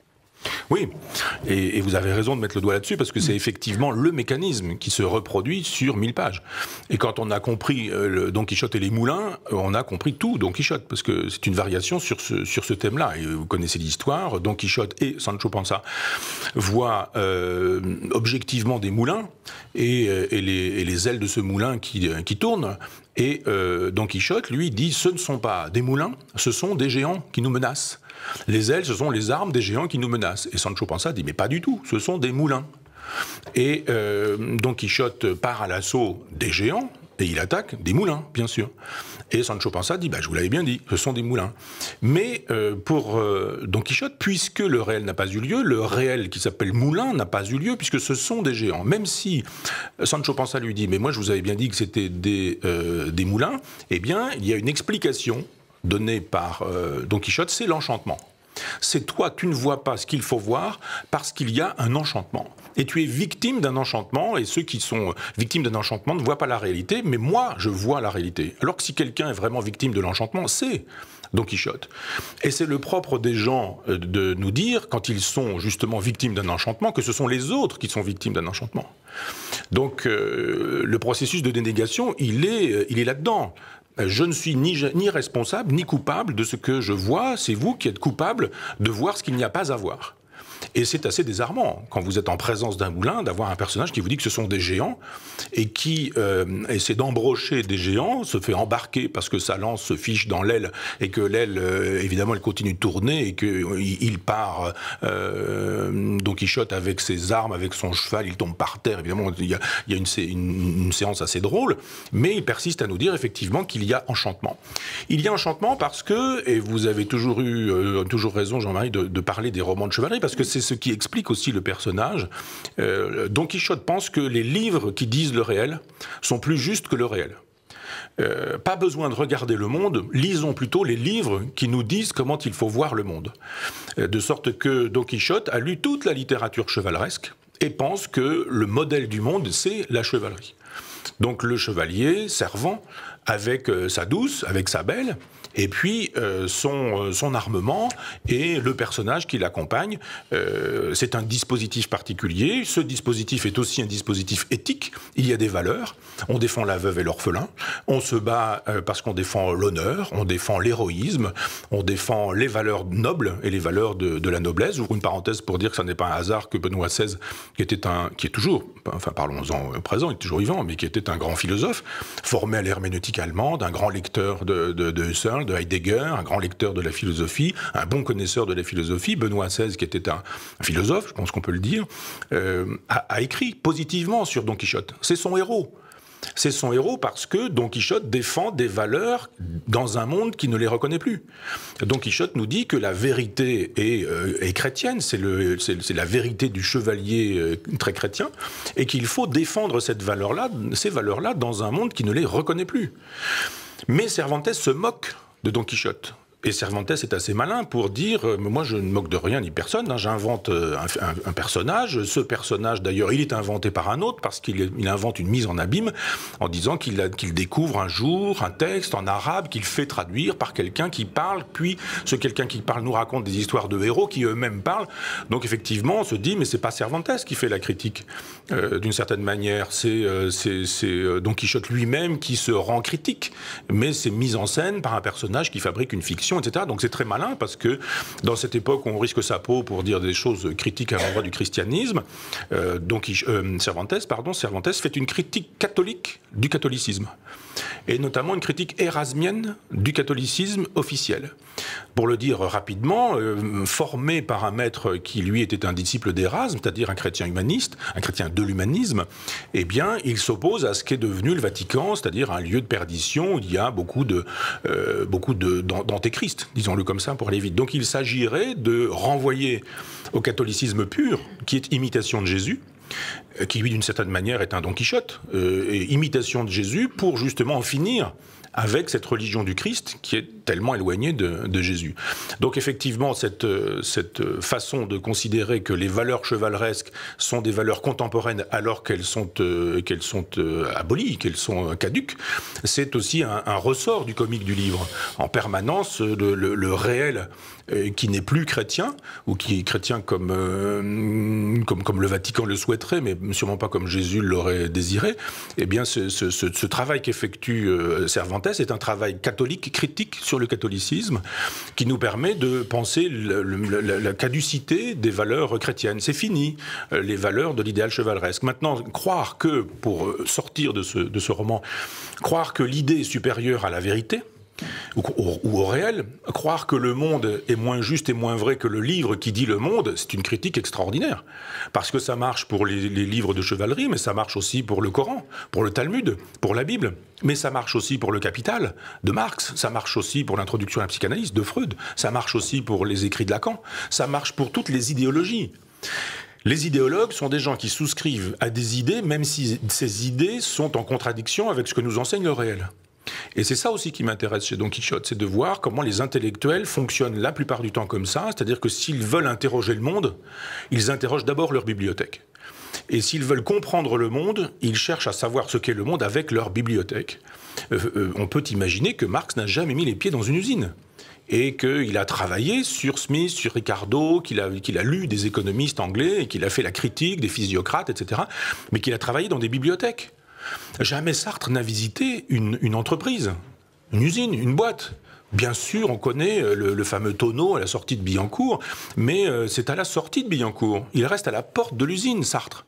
Oui, et vous avez raison de mettre le doigt là-dessus, parce que c'est effectivement le mécanisme qui se reproduit sur 1000 pages. Et quand on a compris Don Quichotte et les moulins, on a compris tout Don Quichotte, parce que c'est une variation sur ce thème-là. Et vous connaissez l'histoire, Don Quichotte et Sancho Panza voient objectivement des moulins, et les ailes de ce moulin qui tournent. Et Don Quichotte, lui, dit « ce ne sont pas des moulins, ce sont des géants qui nous menacent. Les ailes, ce sont les armes des géants qui nous menacent. » Et Sancho Panza dit « mais pas du tout, ce sont des moulins. » Et Don Quichotte part à l'assaut des géants, et il attaque des moulins, bien sûr. Et Sancho Panza dit, je vous l'avais bien dit, ce sont des moulins. Mais pour Don Quichotte, puisque le réel n'a pas eu lieu, le réel qui s'appelle moulin n'a pas eu lieu, puisque ce sont des géants. Même si Sancho Panza lui dit, mais moi je vous avais bien dit que c'était des moulins, eh bien il y a une explication donnée par Don Quichotte, c'est l'enchantement. C'est toi, tu ne vois pas ce qu'il faut voir parce qu'il y a un enchantement. Et tu es victime d'un enchantement, et ceux qui sont victimes d'un enchantement ne voient pas la réalité, mais moi, je vois la réalité. Alors que si quelqu'un est vraiment victime de l'enchantement, c'est Don Quichotte. Et c'est le propre des gens de nous dire, quand ils sont justement victimes d'un enchantement, que ce sont les autres qui sont victimes d'un enchantement. Donc le processus de dénégation, il est là-dedans. Je ne suis ni responsable, ni coupable de ce que je vois, c'est vous qui êtes coupable de voir ce qu'il n'y a pas à voir. Et c'est assez désarmant, quand vous êtes en présence d'un moulin, d'avoir un personnage qui vous dit que ce sont des géants, et qui essaie d'embrocher des géants, se fait embarquer parce que sa lance se fiche dans l'aile, et que l'aile, évidemment, elle continue de tourner, et qu'il part, Don Quichotte, avec ses armes, avec son cheval, il tombe par terre. Évidemment, il y a une séance assez drôle, mais il persiste à nous dire, effectivement, qu'il y a enchantement. Il y a enchantement parce que, et vous avez toujours raison, Jean-Marie, de parler des romans de chevalerie, parce que c'est ce qui explique aussi le personnage. Don Quichotte pense que les livres qui disent le réel sont plus justes que le réel. Pas besoin de regarder le monde, lisons plutôt les livres qui nous disent comment il faut voir le monde. De sorte que Don Quichotte a lu toute la littérature chevaleresque et pense que le modèle du monde, c'est la chevalerie. Donc le chevalier servant, avec sa douce, avec sa belle, et puis son armement et le personnage qui l'accompagne. C'est un dispositif particulier. Ce dispositif est aussi un dispositif éthique. Il y a des valeurs. On défend la veuve et l'orphelin. On se bat parce qu'on défend l'honneur, on défend l'héroïsme, on défend les valeurs nobles et les valeurs de la noblesse. J'ouvre une parenthèse pour dire que ce n'est pas un hasard que Benoît XVI, qui est toujours, enfin parlons-en présent, il est toujours vivant, mais qui était un grand philosophe, formé à l'herméneutique allemande, un grand lecteur de Husserl, de Heidegger, un grand lecteur de la philosophie, un bon connaisseur de la philosophie. Benoît XVI, qui était un philosophe, je pense qu'on peut le dire, a écrit positivement sur Don Quichotte. C'est son héros. C'est son héros parce que Don Quichotte défend des valeurs dans un monde qui ne les reconnaît plus. Don Quichotte nous dit que la vérité est chrétienne, c'est la vérité du chevalier très chrétien, et qu'il faut défendre ces valeurs-là dans un monde qui ne les reconnaît plus. Mais Cervantes se moque de Don Quichotte. Et Cervantes est assez malin pour dire « moi je ne moque de rien ni personne, hein, j'invente un personnage, ce personnage d'ailleurs il est inventé par un autre parce qu'il invente une mise en abîme en disant qu'il découvre un jour un texte en arabe qu'il fait traduire par quelqu'un qui parle, puis ce quelqu'un qui parle nous raconte des histoires de héros qui eux-mêmes parlent. Donc effectivement on se dit mais c'est pas Cervantes qui fait la critique d'une certaine manière, c'est Don Quichotte lui-même qui se rend critique, mais c'est mis en scène par un personnage qui fabrique une fiction, etc. Donc c'est très malin parce que dans cette époque où on risque sa peau pour dire des choses critiques à l'endroit du christianisme, Cervantes fait une critique catholique du catholicisme, et notamment une critique érasmienne du catholicisme officiel. Pour le dire rapidement, formé par un maître qui lui était un disciple d'Érasme, c'est-à-dire un chrétien humaniste, un chrétien de l'humanisme, eh bien il s'oppose à ce qu'est devenu le Vatican, c'est-à-dire un lieu de perdition où il y a beaucoup d'antéchrist, disons-le comme ça pour aller vite. Donc il s'agirait de renvoyer au catholicisme pur, qui est imitation de Jésus, qui lui d'une certaine manière est un Don Quichotte, et imitation de Jésus pour justement en finir avec cette religion du Christ qui est tellement éloignée de Jésus. Donc effectivement, cette façon de considérer que les valeurs chevaleresques sont des valeurs contemporaines alors qu'elles sont abolies, qu'elles sont caduques, c'est aussi un ressort du comique du livre. En permanence, le réel qui n'est plus chrétien, ou qui est chrétien comme le Vatican le souhaiterait, mais sûrement pas comme Jésus l'aurait désiré, eh bien ce travail qu'effectue Cervantes est un travail catholique, critique sur le catholicisme, qui nous permet de penser la caducité des valeurs chrétiennes. C'est fini, les valeurs de l'idéal chevaleresque. Maintenant, croire que, pour sortir de ce roman, croire que l'idée est supérieure à la vérité, ou au réel, croire que le monde est moins juste et moins vrai que le livre qui dit le monde, c'est une critique extraordinaire. Parce que ça marche pour les livres de chevalerie, mais ça marche aussi pour le Coran, pour le Talmud, pour la Bible. Mais ça marche aussi pour le Capital de Marx, ça marche aussi pour l'introduction à la psychanalyse de Freud, ça marche aussi pour les écrits de Lacan, ça marche pour toutes les idéologies. Les idéologues sont des gens qui souscrivent à des idées, même si ces idées sont en contradiction avec ce que nous enseigne le réel. Et c'est ça aussi qui m'intéresse chez Don Quichotte, c'est de voir comment les intellectuels fonctionnent la plupart du temps comme ça, c'est-à-dire que s'ils veulent interroger le monde, ils interrogent d'abord leur bibliothèque. Et s'ils veulent comprendre le monde, ils cherchent à savoir ce qu'est le monde avec leur bibliothèque. On peut imaginer que Marx n'a jamais mis les pieds dans une usine, et qu'il a travaillé sur Smith, sur Ricardo, qu'il a lu des économistes anglais, et qu'il a fait la critique des physiocrates, etc., mais qu'il a travaillé dans des bibliothèques. Jamais Sartre n'a visité une entreprise, une usine, une boîte. Bien sûr, on connaît le fameux tonneau à la sortie de Billancourt, mais c'est à la sortie de Billancourt. Il reste à la porte de l'usine, Sartre.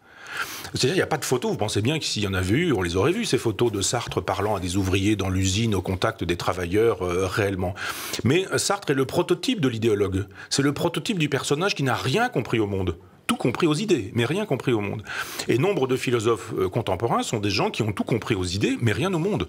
C'est-à-dire, il n'y a pas de photos. Vous pensez bien que s'il y en avait eu, on les aurait vues, ces photos de Sartre parlant à des ouvriers dans l'usine, au contact des travailleurs réellement. Mais Sartre est le prototype de l'idéologue. C'est le prototype du personnage qui n'a rien compris au monde. Tout compris aux idées, mais rien compris au monde. Et nombre de philosophes contemporains sont des gens qui ont tout compris aux idées, mais rien au monde.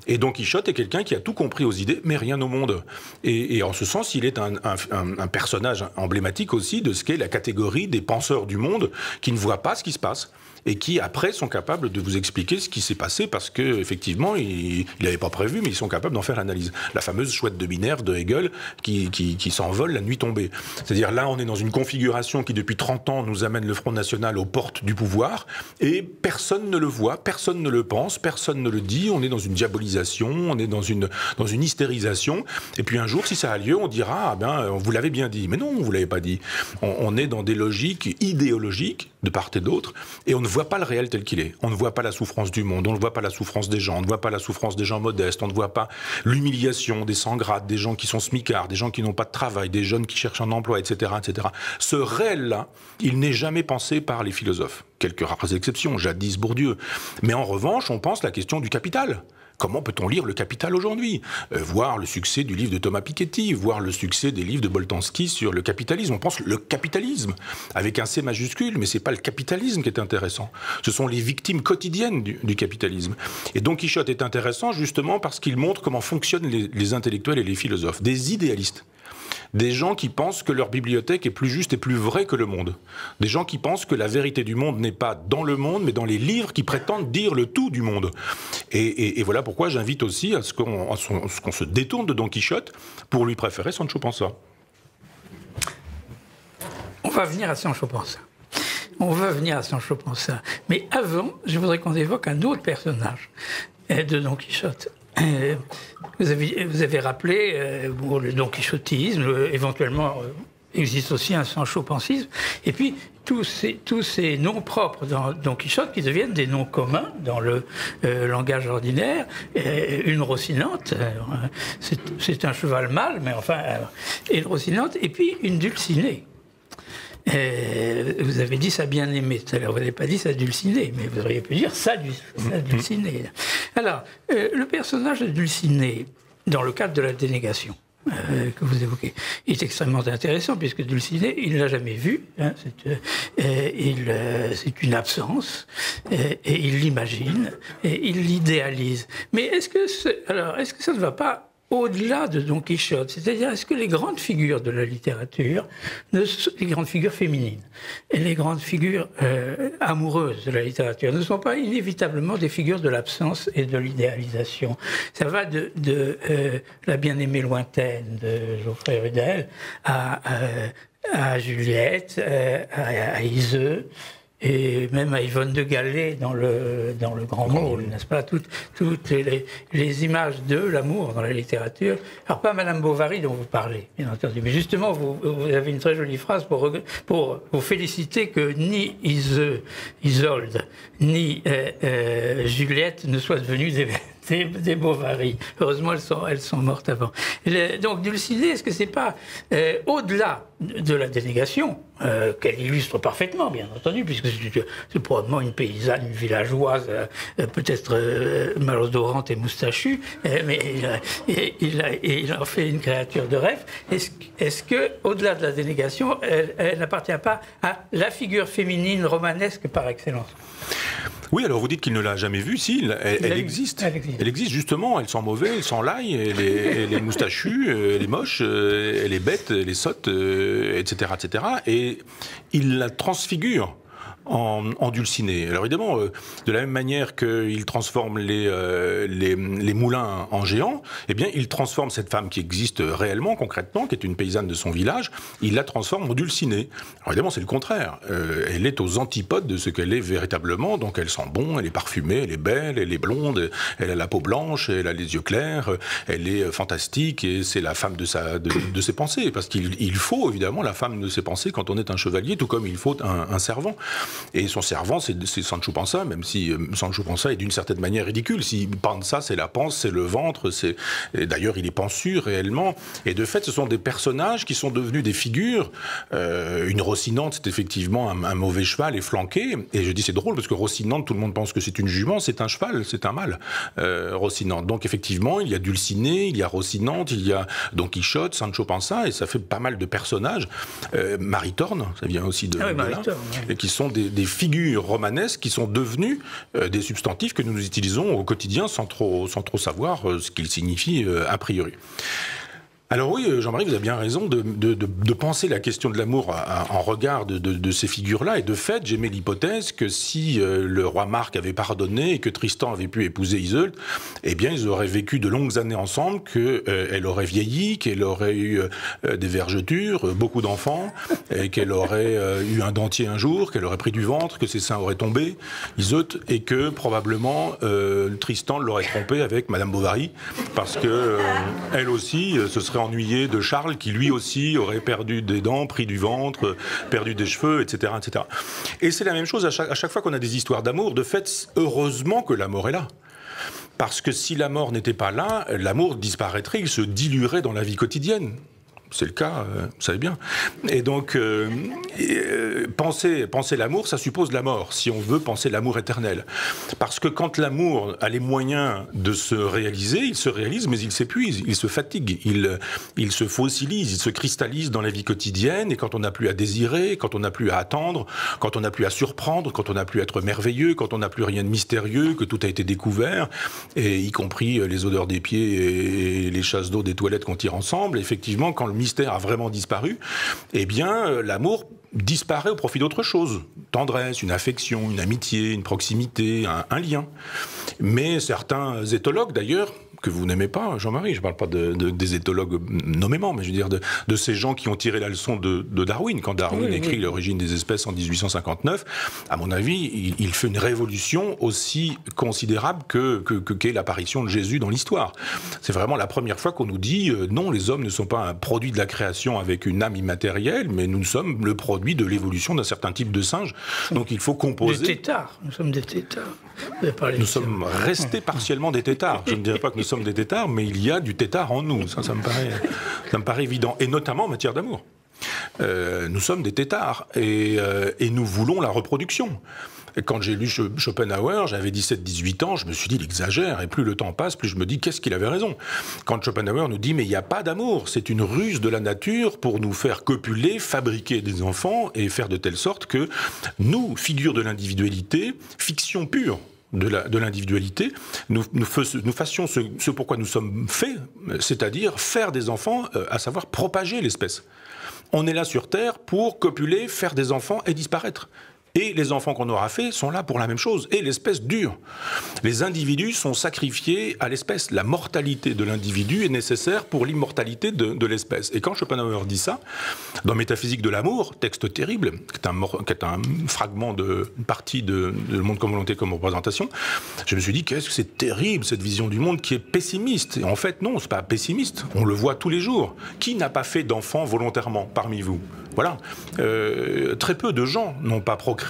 Et Don Quichotte est quelqu'un qui a tout compris aux idées, mais rien au monde. Et en ce sens, il est un personnage emblématique aussi de ce qu'est la catégorie des penseurs du monde qui ne voient pas ce qui se passe et qui, après, sont capables de vous expliquer ce qui s'est passé parce qu'effectivement, il n'avait pas prévu, mais ils sont capables d'en faire l'analyse. La fameuse chouette de Minerve de Hegel qui s'envole la nuit tombée. C'est-à-dire là, on est dans une configuration qui, depuis 30 ans, maintenant nous amène le Front National aux portes du pouvoir, et personne ne le voit, personne ne le pense, personne ne le dit, on est dans une diabolisation, on est dans une hystérisation, et puis un jour, si ça a lieu, on dira, ah ben, vous l'avez bien dit. Mais non, vous l'avez pas dit. On est dans des logiques idéologiques, de part et d'autre, et on ne voit pas le réel tel qu'il est. On ne voit pas la souffrance du monde, on ne voit pas la souffrance des gens, on ne voit pas la souffrance des gens modestes, on ne voit pas l'humiliation des sans-grades, des gens qui sont smicards, des gens qui n'ont pas de travail, des jeunes qui cherchent un emploi, etc., etc. Ce réel-là, il n'est jamais pensé par les philosophes. Quelques rares exceptions, jadis Bourdieu. Mais en revanche, on pense la question du capital. Comment peut-on lire le Capital aujourd'hui ? Voir le succès du livre de Thomas Piketty, voir le succès des livres de Boltanski sur le capitalisme. On pense le capitalisme, avec un C majuscule, mais c'est pas le capitalisme qui est intéressant. Ce sont les victimes quotidiennes du capitalisme. Et Don Quichotte est intéressant justement parce qu'il montre comment fonctionnent les intellectuels et les philosophes. Des idéalistes. Des gens qui pensent que leur bibliothèque est plus juste et plus vraie que le monde. Des gens qui pensent que la vérité du monde n'est pas dans le monde, mais dans les livres qui prétendent dire le tout du monde. Et voilà pourquoi j'invite aussi à ce qu'on se détourne de Don Quichotte pour lui préférer Sancho Panza. On va venir à Sancho Panza. On va venir à Sancho Panza. Mais avant, je voudrais qu'on évoque un autre personnage de Don Quichotte. Vous avez rappelé le don quichotisme, éventuellement existe aussi un sanchopansisme, et puis tous ces noms propres dans Don Quichotte qui deviennent des noms communs dans le langage ordinaire. Une Rocinante, c'est un cheval mâle, mais enfin, une Rocinante, et puis une Dulcinée. Vous avez dit sa bien-aimée tout à l'heure, vous n'avez pas dit sa Dulcinée, mais vous auriez pu dire sa Dulcinée. Alors, le personnage de Dulcinée, dans le cadre de la dénégation que vous évoquez, est extrêmement intéressant, puisque Dulcinée, il ne l'a jamais vue, hein, c'est une absence, et il l'imagine, et il l'idéalise. Mais est-ce que ça ne va pas au-delà de Don Quichotte? C'est-à-dire, est-ce que les grandes figures de la littérature, les grandes figures féminines et les grandes figures amoureuses de la littérature ne sont pas inévitablement des figures de l'absence et de l'idéalisation? Ça va de la bien-aimée lointaine de Geoffrey Rudel à Juliette, à Iseux, et même à Yvonne de Gallet dans le Grand Môle, n'est-ce pas? Toutes les images de l'amour dans la littérature. Alors pas Madame Bovary dont vous parlez, bien entendu, mais justement vous avez une très jolie phrase pour vous féliciter que ni Isolde ni Juliette ne soient devenues des Bovary. Heureusement, elles sont mortes avant. Donc Dulcinée, est-ce que c'est pas au-delà de la dénégation, qu'elle illustre parfaitement, bien entendu, puisque c'est probablement une paysanne, une villageoise, peut-être malodorante et moustachue, mais il en fait une créature de rêve. Est-ce que, au-delà de la dénégation, elle n'appartient pas à la figure féminine romanesque par excellence? Oui, alors vous dites qu'il ne l'a jamais vue, si, elle existe. Elle existe, justement, elle sent mauvais, elle sent l'ail, elle est moustachue, elle est moche, elle est bête, elle est sotte, etc., etc. Et il la transfigure en Dulcinée. Alors évidemment, de la même manière qu'il transforme les moulins en géants, eh bien, il transforme cette femme qui existe réellement, concrètement, qui est une paysanne de son village, il la transforme en Dulcinée. Alors évidemment, c'est le contraire. Elle est aux antipodes de ce qu'elle est véritablement, donc elle sent bon, elle est parfumée, elle est belle, elle est blonde, elle a la peau blanche, elle a les yeux clairs, elle est fantastique, et c'est la femme de ses pensées, parce qu'il faut évidemment la femme de ses pensées quand on est un chevalier, tout comme il faut un servant. Et son servant, c'est Sancho Panza, même si Sancho Panza est d'une certaine manière ridicule. Si Panza, c'est la panse, c'est le ventre, d'ailleurs, il est pensu réellement. Et de fait, ce sont des personnages qui sont devenus des figures. Une Rocinante, c'est effectivement un mauvais cheval et flanqué. Et je dis, c'est drôle, parce que Rocinante, tout le monde pense que c'est une jument, c'est un cheval, c'est un mâle, Rocinante. Donc effectivement, il y a Dulcinée, il y a Rocinante, il y a Don Quichotte, Sancho Panza, et ça fait pas mal de personnages. Maritorne, ça vient aussi de là, et qui sont des figures romanesques qui sont devenues des substantifs que nous utilisons au quotidien sans trop savoir ce qu'ils signifient a priori. Alors oui, Jean-Marie, vous avez bien raison de penser la question de l'amour en regard de ces figures-là. Et de fait, j'émets l'hypothèse que si le roi Marc avait pardonné et que Tristan avait pu épouser Isolde, eh bien, ils auraient vécu de longues années ensemble, qu'elle aurait vieilli, qu'elle aurait eu des vergetures, beaucoup d'enfants, et qu'elle aurait eu un dentier un jour, qu'elle aurait pris du ventre, que ses seins auraient tombé, Isolde, et que probablement Tristan l'aurait trompée avec Madame Bovary, parce que elle aussi se serait ennuyée de Charles, qui lui aussi aurait perdu des dents, pris du ventre, perdu des cheveux, etc., etc. Et c'est la même chose à chaque fois qu'on a des histoires d'amour. De fait, heureusement que la mort est là. Parce que si la mort n'était pas là, l'amour disparaîtrait, il se diluerait dans la vie quotidienne. C'est le cas, vous savez bien. Et donc, penser l'amour, ça suppose la mort, si on veut penser l'amour éternel. Parce que quand l'amour a les moyens de se réaliser, il se réalise, mais il s'épuise, il se fatigue, il se fossilise, il se cristallise dans la vie quotidienne. Et quand on n'a plus à désirer, quand on n'a plus à attendre, quand on n'a plus à surprendre, quand on n'a plus à être merveilleux, quand on n'a plus rien de mystérieux, que tout a été découvert, et y compris les odeurs des pieds et les chasses d'eau des toilettes qu'on tire ensemble, effectivement, quand le mystère a vraiment disparu, eh bien, l'amour disparaît au profit d'autre chose. Tendresse, une affection, une amitié, une proximité, un lien. Mais certains éthologues, d'ailleurs, que vous n'aimez pas, Jean-Marie, je ne parle pas des éthologues nommément, mais je veux dire de ces gens qui ont tiré la leçon de Darwin. Quand Darwin écrit L'origine des espèces en 1859, à mon avis, il fait une révolution aussi considérable qu'est l'apparition de Jésus dans l'histoire. C'est vraiment la première fois qu'on nous dit non, les hommes ne sont pas un produit de la création avec une âme immatérielle, mais nous sommes le produit de l'évolution d'un certain type de singe. Donc il faut composer... Des têtards, nous sommes des têtards. Nous sommes restés partiellement des têtards. Je ne dirais pas que nous sommes des têtards, mais il y a du têtard en nous. Ça me paraît évident. Et notamment en matière d'amour. Nous sommes des têtards et nous voulons la reproduction. Et quand j'ai lu Schopenhauer, j'avais 17-18 ans, je me suis dit, il exagère, et plus le temps passe, plus je me dis, qu'est-ce qu'il avait raison. Quand Schopenhauer nous dit, mais il n'y a pas d'amour, c'est une ruse de la nature pour nous faire copuler, fabriquer des enfants, et faire de telle sorte que nous, figures de l'individualité, fiction pure de l'individualité, nous fassions ce pourquoi nous sommes faits, c'est-à-dire faire des enfants, à savoir propager l'espèce. On est là sur Terre pour copuler, faire des enfants et disparaître. Et les enfants qu'on aura faits sont là pour la même chose. Et l'espèce dure. Les individus sont sacrifiés à l'espèce. La mortalité de l'individu est nécessaire pour l'immortalité de l'espèce. Et quand Schopenhauer dit ça, dans Métaphysique de l'amour, texte terrible, qui est un fragment de partie de Le monde comme volonté comme représentation, je me suis dit, qu'est-ce que c'est terrible cette vision du monde qui est pessimiste. Et en fait, non, c'est pas pessimiste. On le voit tous les jours. Qui n'a pas fait d'enfant volontairement parmi vous ? Voilà. Très peu de gens n'ont pas procréé.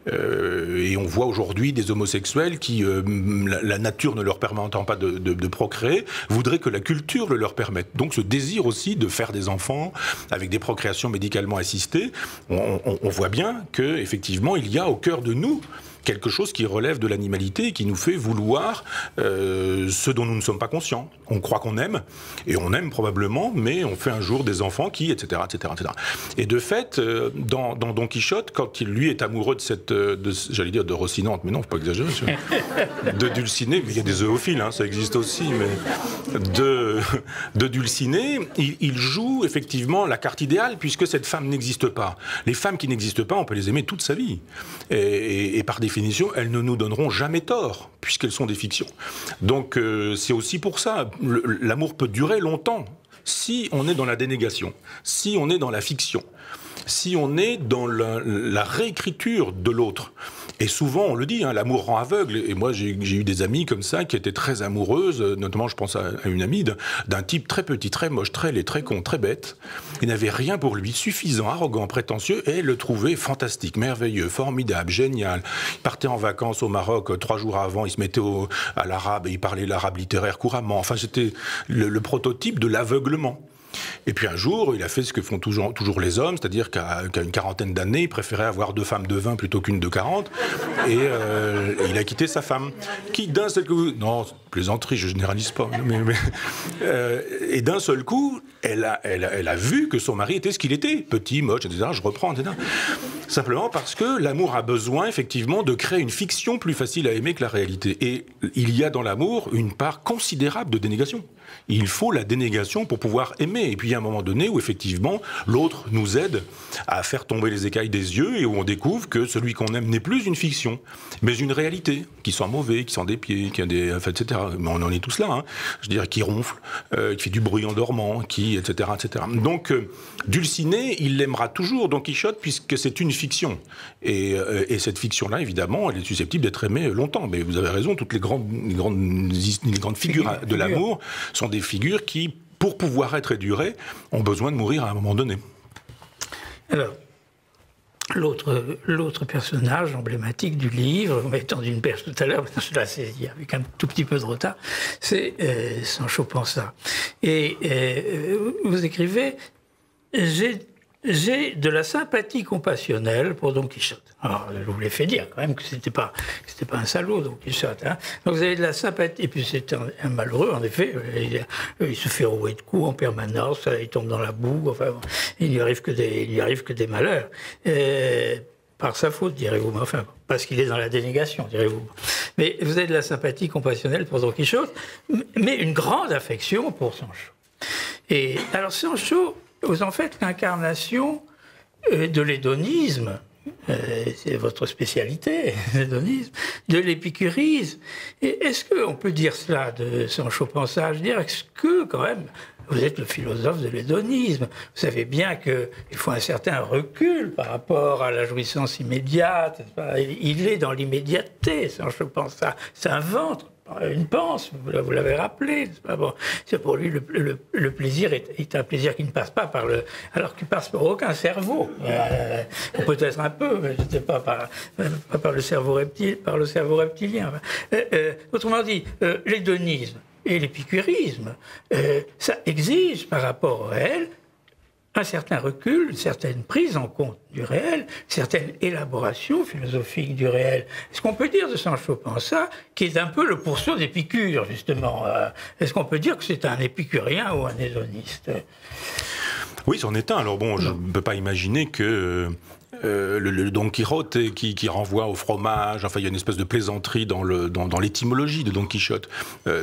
Et on voit aujourd'hui des homosexuels qui, la nature ne leur permettant pas de procréer, voudraient que la culture le leur permette. Donc ce désir aussi de faire des enfants avec des procréations médicalement assistées, on voit bien qu'effectivement il y a au cœur de nous quelque chose qui relève de l'animalité et qui nous fait vouloir ce dont nous ne sommes pas conscients. On croit qu'on aime, et on aime probablement, mais on fait un jour des enfants qui, etc., etc., etc. Et de fait, dans Don Quichotte, quand il, lui, est amoureux de cette, j'allais dire de Rocinante, mais non, faut pas exagérer, de Dulcinée, il y a des zoophiles, hein, ça existe aussi, mais de Dulcinée, il joue effectivement la carte idéale, puisque cette femme n'existe pas. Les femmes qui n'existent pas, on peut les aimer toute sa vie. Et par définition, elles ne nous donneront jamais tort, puisqu'elles sont des fictions. Donc c'est aussi pour ça, l'amour peut durer longtemps, si on est dans la dénégation, si on est dans la fiction, si on est dans la réécriture de l'autre. Et souvent, on le dit, hein, l'amour rend aveugle. Et moi, j'ai eu des amies comme ça qui étaient très amoureuses, notamment, je pense à une amie, d'un type très petit, très moche, très laid, très con, très bête. Il n'avait rien pour lui, suffisant, arrogant, prétentieux, et elle le trouvait fantastique, merveilleux, formidable, génial. Il partait en vacances au Maroc 3 jours avant, il se mettait à l'arabe et il parlait l'arabe littéraire couramment. Enfin, c'était le prototype de l'aveuglement. Et puis un jour, il a fait ce que font toujours les hommes, c'est-à-dire qu'à une quarantaine d'années, il préférait avoir 2 femmes de 20 plutôt qu'une de 40, et il a quitté sa femme, qui d'un seul coup... Non, plaisanterie, je généralise pas, et d'un seul coup, elle a vu que son mari était ce qu'il était, petit, moche, etc., je reprends, etc. Simplement parce que l'amour a besoin, effectivement, de créer une fiction plus facile à aimer que la réalité. Et il y a dans l'amour une part considérable de dénégation. Il faut la dénégation pour pouvoir aimer. Et puis il y a un moment donné où, effectivement, l'autre nous aide à faire tomber les écailles des yeux et où on découvre que celui qu'on aime n'est plus une fiction, mais une réalité, qui sent mauvais, qui sent des pieds, qui a des... Enfin, etc. Mais on en est tous là, hein. Je veux dire, qui ronfle, qui fait du bruit en dormant, qui... etc. etc. Donc, Dulcinée, il l'aimera toujours, Don Quichotte, puisque c'est une fiction. Et cette fiction-là, évidemment, elle est susceptible d'être aimée longtemps. Mais vous avez raison, toutes les grandes figures de l'amour sont des figures qui, pour pouvoir être édurées, ont besoin de mourir à un moment donné. Alors, l'autre personnage emblématique du livre, on m'a étendu une perche tout à l'heure, là c'est avec un tout petit peu de retard, c'est Sancho Panza. Et vous écrivez « J'ai de la sympathie compassionnelle pour Don Quichotte ». Alors, je vous l'ai fait dire quand même que c'était pas un salaud, Don Quichotte. Hein. Donc vous avez de la sympathie, et puis c'est un malheureux, en effet. Il se fait rouer de coups en permanence, il tombe dans la boue, enfin, il lui arrive que des malheurs. Par sa faute, direz-vous, mais enfin, parce qu'il est dans la dénégation, direz-vous. Mais vous avez de la sympathie compassionnelle pour Don Quichotte, mais une grande affection pour Sancho. Et alors Sancho, vous en faites l'incarnation de l'hédonisme, c'est votre spécialité, l'hédonisme, de l'épicurisme. Et est-ce qu'on peut dire cela de Sancho Panza? Je veux dire, est-ce que, quand même, vous êtes le philosophe de l'hédonisme? Vous savez bien qu'il faut un certain recul par rapport à la jouissance immédiate. Il est dans l'immédiateté, Sancho Panza. C'est un ventre. Une panse, vous l'avez rappelé, bon, c'est pour lui le plaisir est un plaisir qui ne passe pas par alors qu'il passe par aucun cerveau, peut-être un peu, mais je sais pas par le cerveau reptilien. Autrement dit, l'hédonisme et l'épicurisme, ça exige par rapport au réel un certain recul, une certaine prise en compte du réel, une certaine élaboration philosophique du réel. Est-ce qu'on peut dire de Sancho Panza, qui est un peu le pourceau d'Épicure, justement, est-ce qu'on peut dire que c'est un épicurien ou un hédoniste? Oui, c'en est un. Alors bon, je ne peux pas imaginer que... le Don Quichotte qui renvoie au fromage, enfin il y a une espèce de plaisanterie dans l'étymologie de Don Quichotte.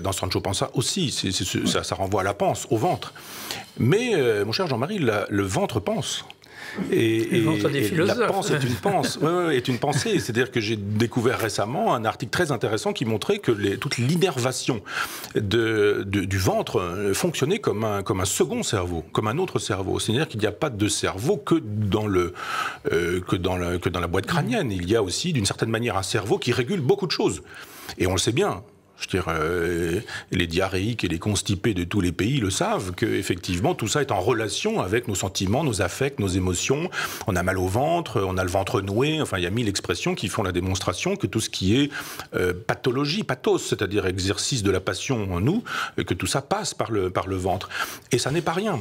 Dans Sancho Panza aussi, ça renvoie à la panse, au ventre. Mais, mon cher Jean-Marie, le ventre pense. Et la panse est une panse, est une pensée. C'est-à-dire que j'ai découvert récemment un article très intéressant qui montrait que toute l'innervation du ventre fonctionnait comme un second cerveau, comme un autre cerveau. C'est-à-dire qu'il n'y a pas de cerveau que dans la boîte crânienne. Il y a aussi, d'une certaine manière, un cerveau qui régule beaucoup de choses. Et on le sait bien. Je veux dire, les diarrhéiques et les constipés de tous les pays le savent, qu'effectivement, tout ça est en relation avec nos sentiments, nos affects, nos émotions. On a mal au ventre, on a le ventre noué, enfin, il y a 1000 expressions qui font la démonstration que tout ce qui est pathologie, pathos, c'est-à-dire exercice de la passion en nous, que tout ça passe par le ventre. Et ça n'est pas rien.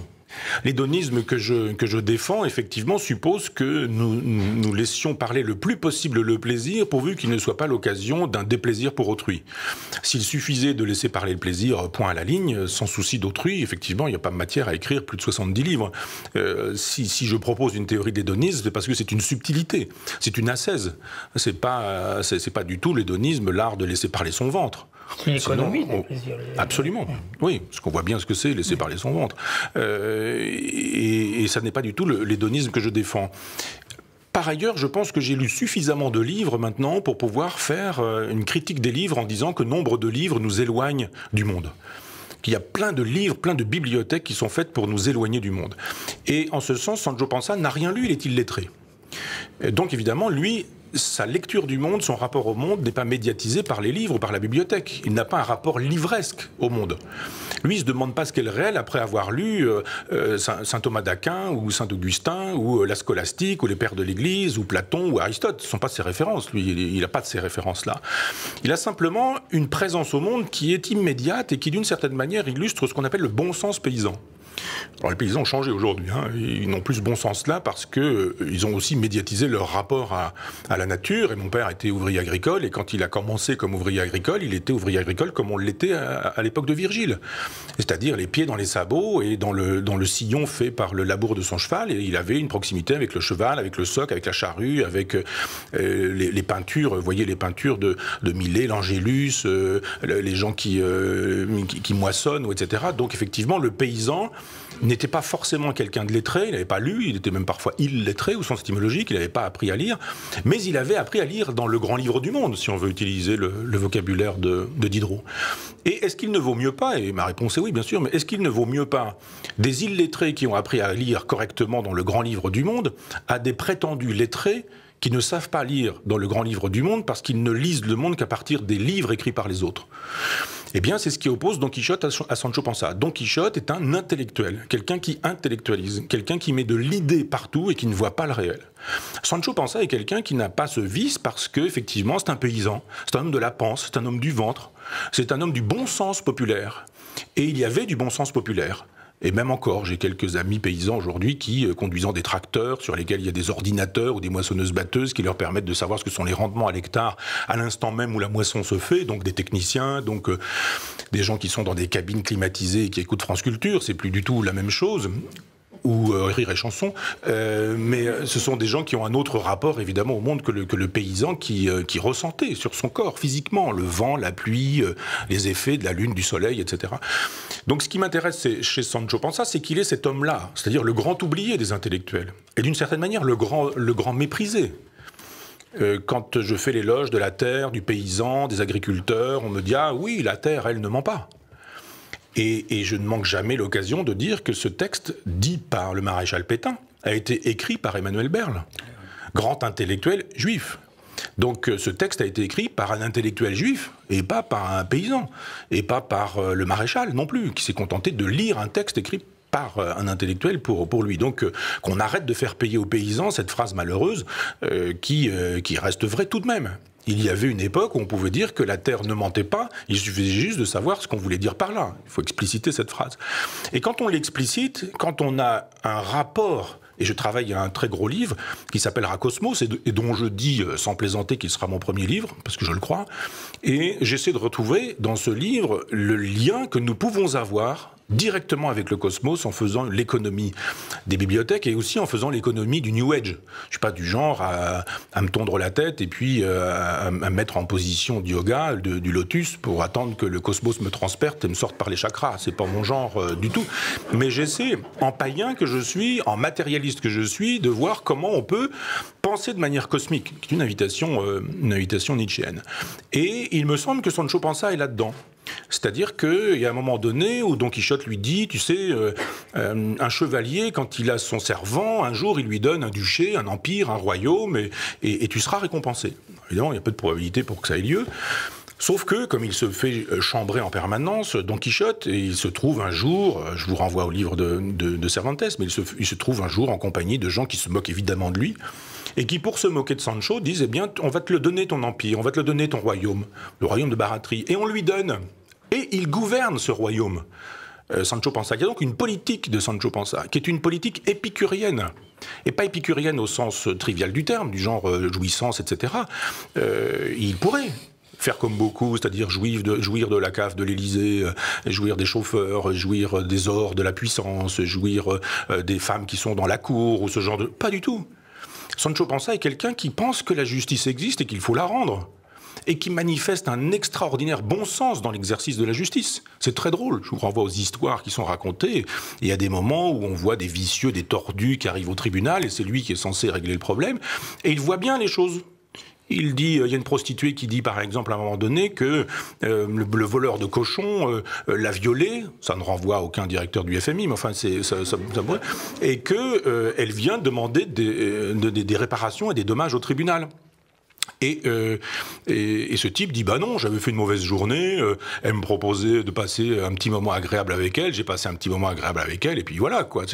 L'hédonisme que je défends, effectivement, suppose que nous laissions parler le plus possible le plaisir, pourvu qu'il ne soit pas l'occasion d'un déplaisir pour autrui. S'il suffisait de laisser parler le plaisir, point à la ligne, sans souci d'autrui, effectivement, il n'y a pas matière à écrire plus de 70 livres. Si je propose une théorie de l'hédonisme, c'est parce que c'est une subtilité, c'est une ascèse. C'est pas du tout l'hédonisme, l'art de laisser parler son ventre. C'est une économie du plaisir. Absolument, oui, parce qu'on voit bien ce que c'est, laisser parler son ventre. Et ça n'est pas du tout l'hédonisme que je défends. Par ailleurs, je pense que j'ai lu suffisamment de livres maintenant pour pouvoir faire une critique des livres en disant que nombre de livres nous éloignent du monde. Qu'il y a plein de livres, plein de bibliothèques qui sont faites pour nous éloigner du monde. Et en ce sens, Sancho Panza n'a rien lu, il est illettré. Donc évidemment, lui... sa lecture du monde, son rapport au monde n'est pas médiatisé par les livres ou par la bibliothèque. Il n'a pas un rapport livresque au monde. Lui, il ne se demande pas ce qu'est le réel après avoir lu saint Thomas d'Aquin ou saint Augustin ou la scolastique ou les pères de l'Église ou Platon ou Aristote. Ce ne sont pas ses références. Lui, il n'a pas de ces références-là. Il a simplement une présence au monde qui est immédiate et qui, d'une certaine manière, illustre ce qu'on appelle le bon sens paysan. Alors les paysans ont changé aujourd'hui, hein. Ils n'ont plus ce bon sens-là parce qu'ils ont aussi médiatisé leur rapport à la nature. Et mon père était ouvrier agricole, et quand il a commencé comme ouvrier agricole, il était ouvrier agricole comme on l'était à l'époque de Virgile. C'est-à-dire les pieds dans les sabots et dans le sillon fait par le labour de son cheval. Et il avait une proximité avec le cheval, avec le soc, avec la charrue, avec les peintures. Vous voyez les peintures de Millet, l'Angélus, les gens qui moissonnent, etc. Donc effectivement, le paysan n'était pas forcément quelqu'un de lettré, il n'avait pas lu, il était même parfois illettré au sens étymologique, il n'avait pas appris à lire, mais il avait appris à lire dans le grand livre du monde, si on veut utiliser le vocabulaire de Diderot. Et est-ce qu'il ne vaut mieux pas, et ma réponse est oui bien sûr, mais est-ce qu'il ne vaut mieux pas des illettrés qui ont appris à lire correctement dans le grand livre du monde à des prétendus lettrés qui ne savent pas lire dans le grand livre du monde parce qu'ils ne lisent le monde qu'à partir des livres écrits par les autres? Eh bien, c'est ce qui oppose Don Quichotte à Sancho Panza. Don Quichotte est un intellectuel, quelqu'un qui intellectualise, quelqu'un qui met de l'idée partout et qui ne voit pas le réel. Sancho Panza est quelqu'un qui n'a pas ce vice parce que, effectivement, c'est un paysan, c'est un homme de la panse, c'est un homme du ventre, c'est un homme du bon sens populaire. Et il y avait du bon sens populaire. Et même encore, j'ai quelques amis paysans aujourd'hui qui, conduisant des tracteurs sur lesquels il y a des ordinateurs ou des moissonneuses-batteuses qui leur permettent de savoir ce que sont les rendements à l'hectare à l'instant même où la moisson se fait, donc des techniciens, donc des gens qui sont dans des cabines climatisées et qui écoutent France Culture, c'est plus du tout la même chose. Ou Rire et Chanson, mais ce sont des gens qui ont un autre rapport évidemment au monde que le paysan qui ressentait sur son corps physiquement, le vent, la pluie, les effets de la lune, du soleil, etc. Donc ce qui m'intéresse chez Sancho Panza, c'est qu'il est cet homme-là, c'est-à-dire le grand oublié des intellectuels, et d'une certaine manière le grand méprisé. Quand je fais l'éloge de la terre, du paysan, des agriculteurs, on me dit « Ah oui, la terre, elle ne ment pas ». Et je ne manque jamais l'occasion de dire que ce texte, dit par le maréchal Pétain, a été écrit par Emmanuel Berle, grand intellectuel juif. Donc ce texte a été écrit par un intellectuel juif, et pas par un paysan, et pas par le maréchal non plus, qui s'est contenté de lire un texte écrit par un intellectuel pour lui. Donc qu'on arrête de faire payer aux paysans cette phrase malheureuse qui reste vraie tout de même. Il y avait une époque où on pouvait dire que la terre ne mentait pas, il suffisait juste de savoir ce qu'on voulait dire par là. Il faut expliciter cette phrase. Et quand on l'explicite, quand on a un rapport, et je travaille à un très gros livre qui s'appelle Racosmos, et dont je dis sans plaisanter qu'il sera mon premier livre, parce que je le crois, et j'essaie de retrouver dans ce livre le lien que nous pouvons avoir directement avec le cosmos en faisant l'économie des bibliothèques et aussi en faisant l'économie du New Age. Je ne suis pas du genre à me tondre la tête et puis à me mettre en position de yoga, du lotus, pour attendre que le cosmos me transperce et me sorte par les chakras. C'est pas mon genre du tout. Mais j'essaie, en païen que je suis, en matérialiste que je suis, de voir comment on peut penser de manière cosmique, qui est une invitation nietzschéenne. Et il me semble que Sancho Panza est là-dedans. C'est-à-dire qu'il y a un moment donné où Don Quichotte lui dit, tu sais, un chevalier, quand il a son servant, un jour il lui donne un duché, un empire, un royaume, et tu seras récompensé. Évidemment, il y a peu de probabilité pour que ça ait lieu. Sauf que, comme il se fait chambrer en permanence, Don Quichotte, et il se trouve un jour, je vous renvoie au livre de Cervantes, mais il se trouve un jour en compagnie de gens qui se moquent évidemment de lui, et qui, pour se moquer de Sancho, disent, eh bien, on va te le donner ton empire, on va te le donner ton royaume, le royaume de Baratri, et on lui donne. Et il gouverne ce royaume, Sancho Panza. Il y a donc une politique de Sancho Panza, qui est une politique épicurienne. Et pas épicurienne au sens trivial du terme, du genre jouissance, etc. Il pourrait faire comme beaucoup, c'est-à-dire jouir de la cave de l'Élysée, jouir des chauffeurs, jouir des ors de la puissance, jouir des femmes qui sont dans la cour, ou ce genre de... Pas du tout. Sancho Panza est quelqu'un qui pense que la justice existe et qu'il faut la rendre, et qui manifeste un extraordinaire bon sens dans l'exercice de la justice. C'est très drôle, je vous renvoie aux histoires qui sont racontées. Il y a des moments où on voit des vicieux, des tordus qui arrivent au tribunal, et c'est lui qui est censé régler le problème, et il voit bien les choses. Il dit, il y a une prostituée qui dit par exemple à un moment donné que le voleur de cochons l'a violée, ça ne renvoie à aucun directeur du FMI, mais enfin et que elle vient demander des réparations et des dommages au tribunal. Et ce type dit, bah non, j'avais fait une mauvaise journée, elle me proposait de passer un petit moment agréable avec elle, j'ai passé un petit moment agréable avec elle, et puis voilà, quoi.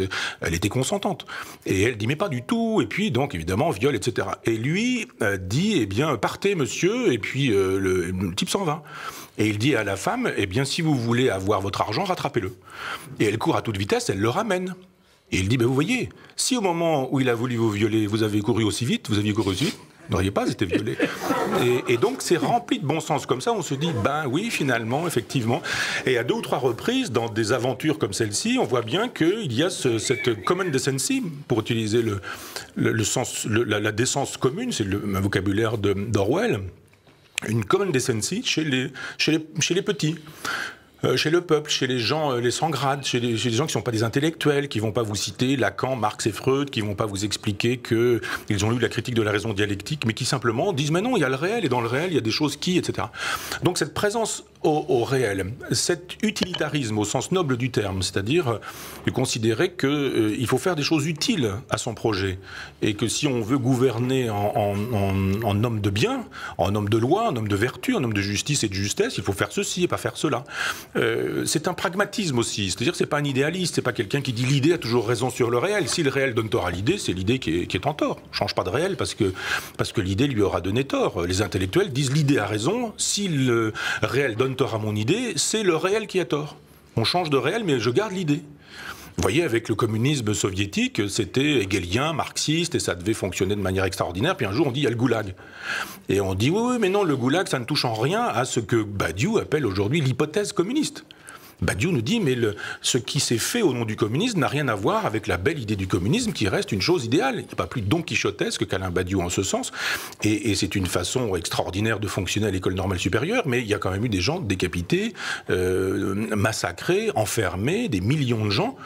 Elle était consentante. Et elle dit, mais pas du tout, et puis donc, évidemment, viol, etc. Et lui dit, eh bien, partez, monsieur, et puis le type s'en va. Et il dit à la femme, eh bien, si vous voulez avoir votre argent, rattrapez-le. Et elle court à toute vitesse, elle le ramène. Et il dit, ben vous voyez, si au moment où il a voulu vous violer, vous aviez couru aussi vite, vous n'auriez pas été violé. Et donc c'est rempli de bon sens comme ça, on se dit, ben oui, finalement, effectivement. Et à 2 ou 3 reprises, dans des aventures comme celle-ci, on voit bien qu'il y a cette common decency, pour utiliser le sens, la décence commune, c'est un vocabulaire d'Orwell, une common decency chez les petits. Chez le peuple, chez les gens, les sans grades, chez les gens qui ne sont pas des intellectuels, qui ne vont pas vous citer Lacan, Marx et Freud, qui ne vont pas vous expliquer qu'ils ont lu la critique de la raison dialectique, mais qui simplement disent « mais non, il y a le réel, et dans le réel, il y a des choses qui, etc. » Donc cette présence au réel, cet utilitarisme au sens noble du terme, c'est-à-dire de considérer qu'il faut faire des choses utiles à son projet, et que si on veut gouverner en homme de bien, en homme de loi, en homme de vertu, en homme de justice et de justesse, il faut faire ceci et pas faire cela. C'est un pragmatisme aussi, c'est-à-dire que c'est pas un idéaliste, c'est pas quelqu'un qui dit l'idée a toujours raison sur le réel. Si le réel donne tort à l'idée, c'est l'idée qui est en tort. On change pas de réel parce que l'idée lui aura donné tort. Les intellectuels disent l'idée a raison, si le réel donne tort à mon idée, c'est le réel qui a tort. On change de réel, mais je garde l'idée. Vous voyez, avec le communisme soviétique, c'était hegelien, marxiste, et ça devait fonctionner de manière extraordinaire. Puis un jour, on dit, il y a le goulag. Et on dit, oui, mais non, le goulag, ça ne touche en rien à ce que Badiou appelle aujourd'hui l'hypothèse communiste. Badiou nous dit, mais ce qui s'est fait au nom du communisme n'a rien à voir avec la belle idée du communisme qui reste une chose idéale. Il n'y a pas plus Don Quichotesque qu'Alain Badiou en ce sens. Et c'est une façon extraordinaire de fonctionner à l'école normale supérieure, mais il y a quand même eu des gens décapités, massacrés, enfermés, des millions de gens,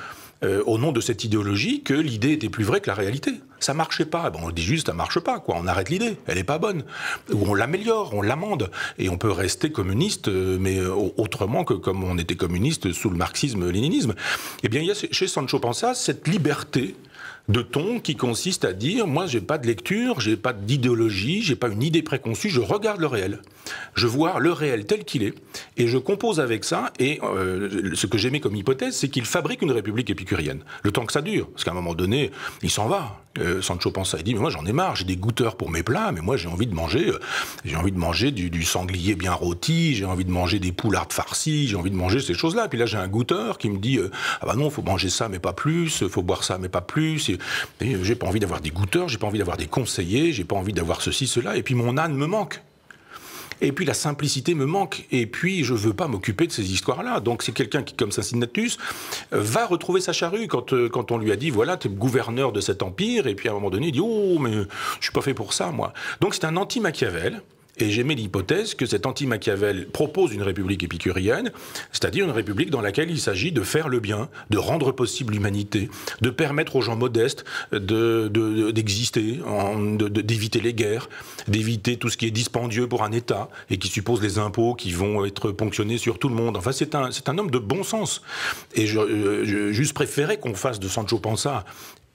au nom de cette idéologie que l'idée était plus vraie que la réalité. Ça marchait pas. Bon, on dit juste ça marche pas, quoi. On arrête l'idée. Elle est pas bonne. Ou on l'améliore, on l'amende. Et on peut rester communiste, mais autrement que comme on était communiste sous le marxisme-léninisme. Eh bien, il y a chez Sancho Panza cette liberté de ton qui consiste à dire, moi j'ai pas de lecture, j'ai pas d'idéologie, j'ai pas une idée préconçue, je regarde le réel. Je vois le réel tel qu'il est, et je compose avec ça, et ce que j'aimais comme hypothèse, c'est qu'il fabrique une république épicurienne. Le temps que ça dure, parce qu'à un moment donné, il s'en va. Sancho Panza, il dit, mais moi j'en ai marre, j'ai des goûteurs pour mes plats, mais moi j'ai envie de manger du sanglier bien rôti, j'ai envie de manger des poulardes farcies, j'ai envie de manger ces choses-là. Puis là j'ai un goûteur qui me dit, ah bah non, faut manger ça mais pas plus, faut boire ça mais pas plus. Et j'ai pas envie d'avoir des goûteurs, j'ai pas envie d'avoir des conseillers, j'ai pas envie d'avoir ceci, cela, et puis mon âne me manque. Et puis la simplicité me manque. Et puis je veux pas m'occuper de ces histoires-là. Donc c'est quelqu'un qui, comme Cincinnatus, va retrouver sa charrue quand on lui a dit, voilà, tu es gouverneur de cet empire. Et puis à un moment donné, il dit, oh, mais je suis pas fait pour ça, moi. Donc c'est un anti-Machiavel. Et j'aimais l'hypothèse que cet anti-Machiavel propose une république épicurienne, c'est-à-dire une république dans laquelle il s'agit de faire le bien, de rendre possible l'humanité, de permettre aux gens modestes d'exister, d'éviter les guerres, d'éviter tout ce qui est dispendieux pour un État et qui suppose les impôts qui vont être ponctionnés sur tout le monde. Enfin, c'est un homme de bon sens. Et je juste préférais qu'on fasse de Sancho Panza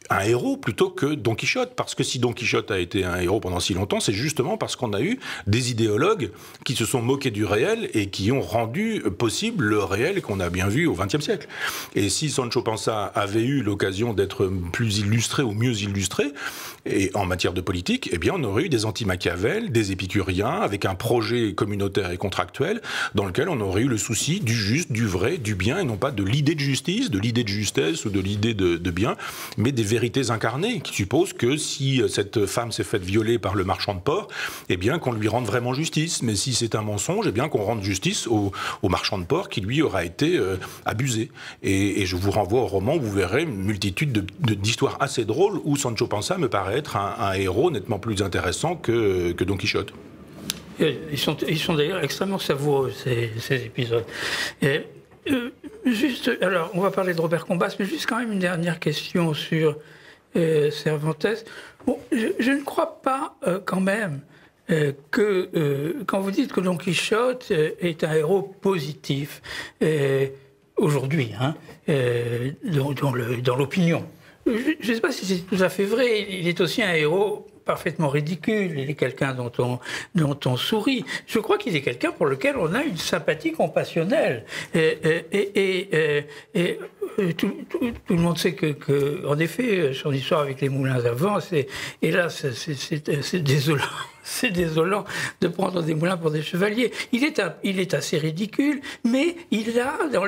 un héros plutôt que Don Quichotte, parce que si Don Quichotte a été un héros pendant si longtemps, c'est justement parce qu'on a eu des idéologues qui se sont moqués du réel et qui ont rendu possible le réel qu'on a bien vu au XXe siècle. Et si Sancho Panza avait eu l'occasion d'être plus illustré ou mieux illustré, et en matière de politique, eh bien on aurait eu des anti-Machiavel, des épicuriens, avec un projet communautaire et contractuel, dans lequel on aurait eu le souci du juste, du vrai, du bien, et non pas de l'idée de justice, de l'idée de justesse ou de l'idée de bien, mais des vérités incarnées, qui supposent que si cette femme s'est faite violer par le marchand de porc, eh bien qu'on lui rende vraiment justice. Mais si c'est un mensonge, eh bien qu'on rende justice au marchand de porc qui lui aura été abusé. Et je vous renvoie au roman où vous verrez une multitude d'histoires assez drôles où Sancho Panza me paraît être un héros nettement plus intéressant que Don Quichotte. Ils sont d'ailleurs extrêmement savoureux, ces épisodes. Et, juste, alors, on va parler de Robert Combas, mais juste quand même une dernière question sur Cervantes. Bon, je ne crois pas quand même que quand vous dites que Don Quichotte est un héros positif aujourd'hui, hein, dans l'opinion. Je ne sais pas si c'est tout à fait vrai. Il est aussi un héros parfaitement ridicule, il est quelqu'un dont on sourit. Je crois qu'il est quelqu'un pour lequel on a une sympathie compassionnelle. Tout le monde sait que, en effet, son histoire avec les moulins à vent, hélas, c'est désolant. C'est désolant de prendre des moulins pour des chevaliers. Il est assez ridicule, mais il a dans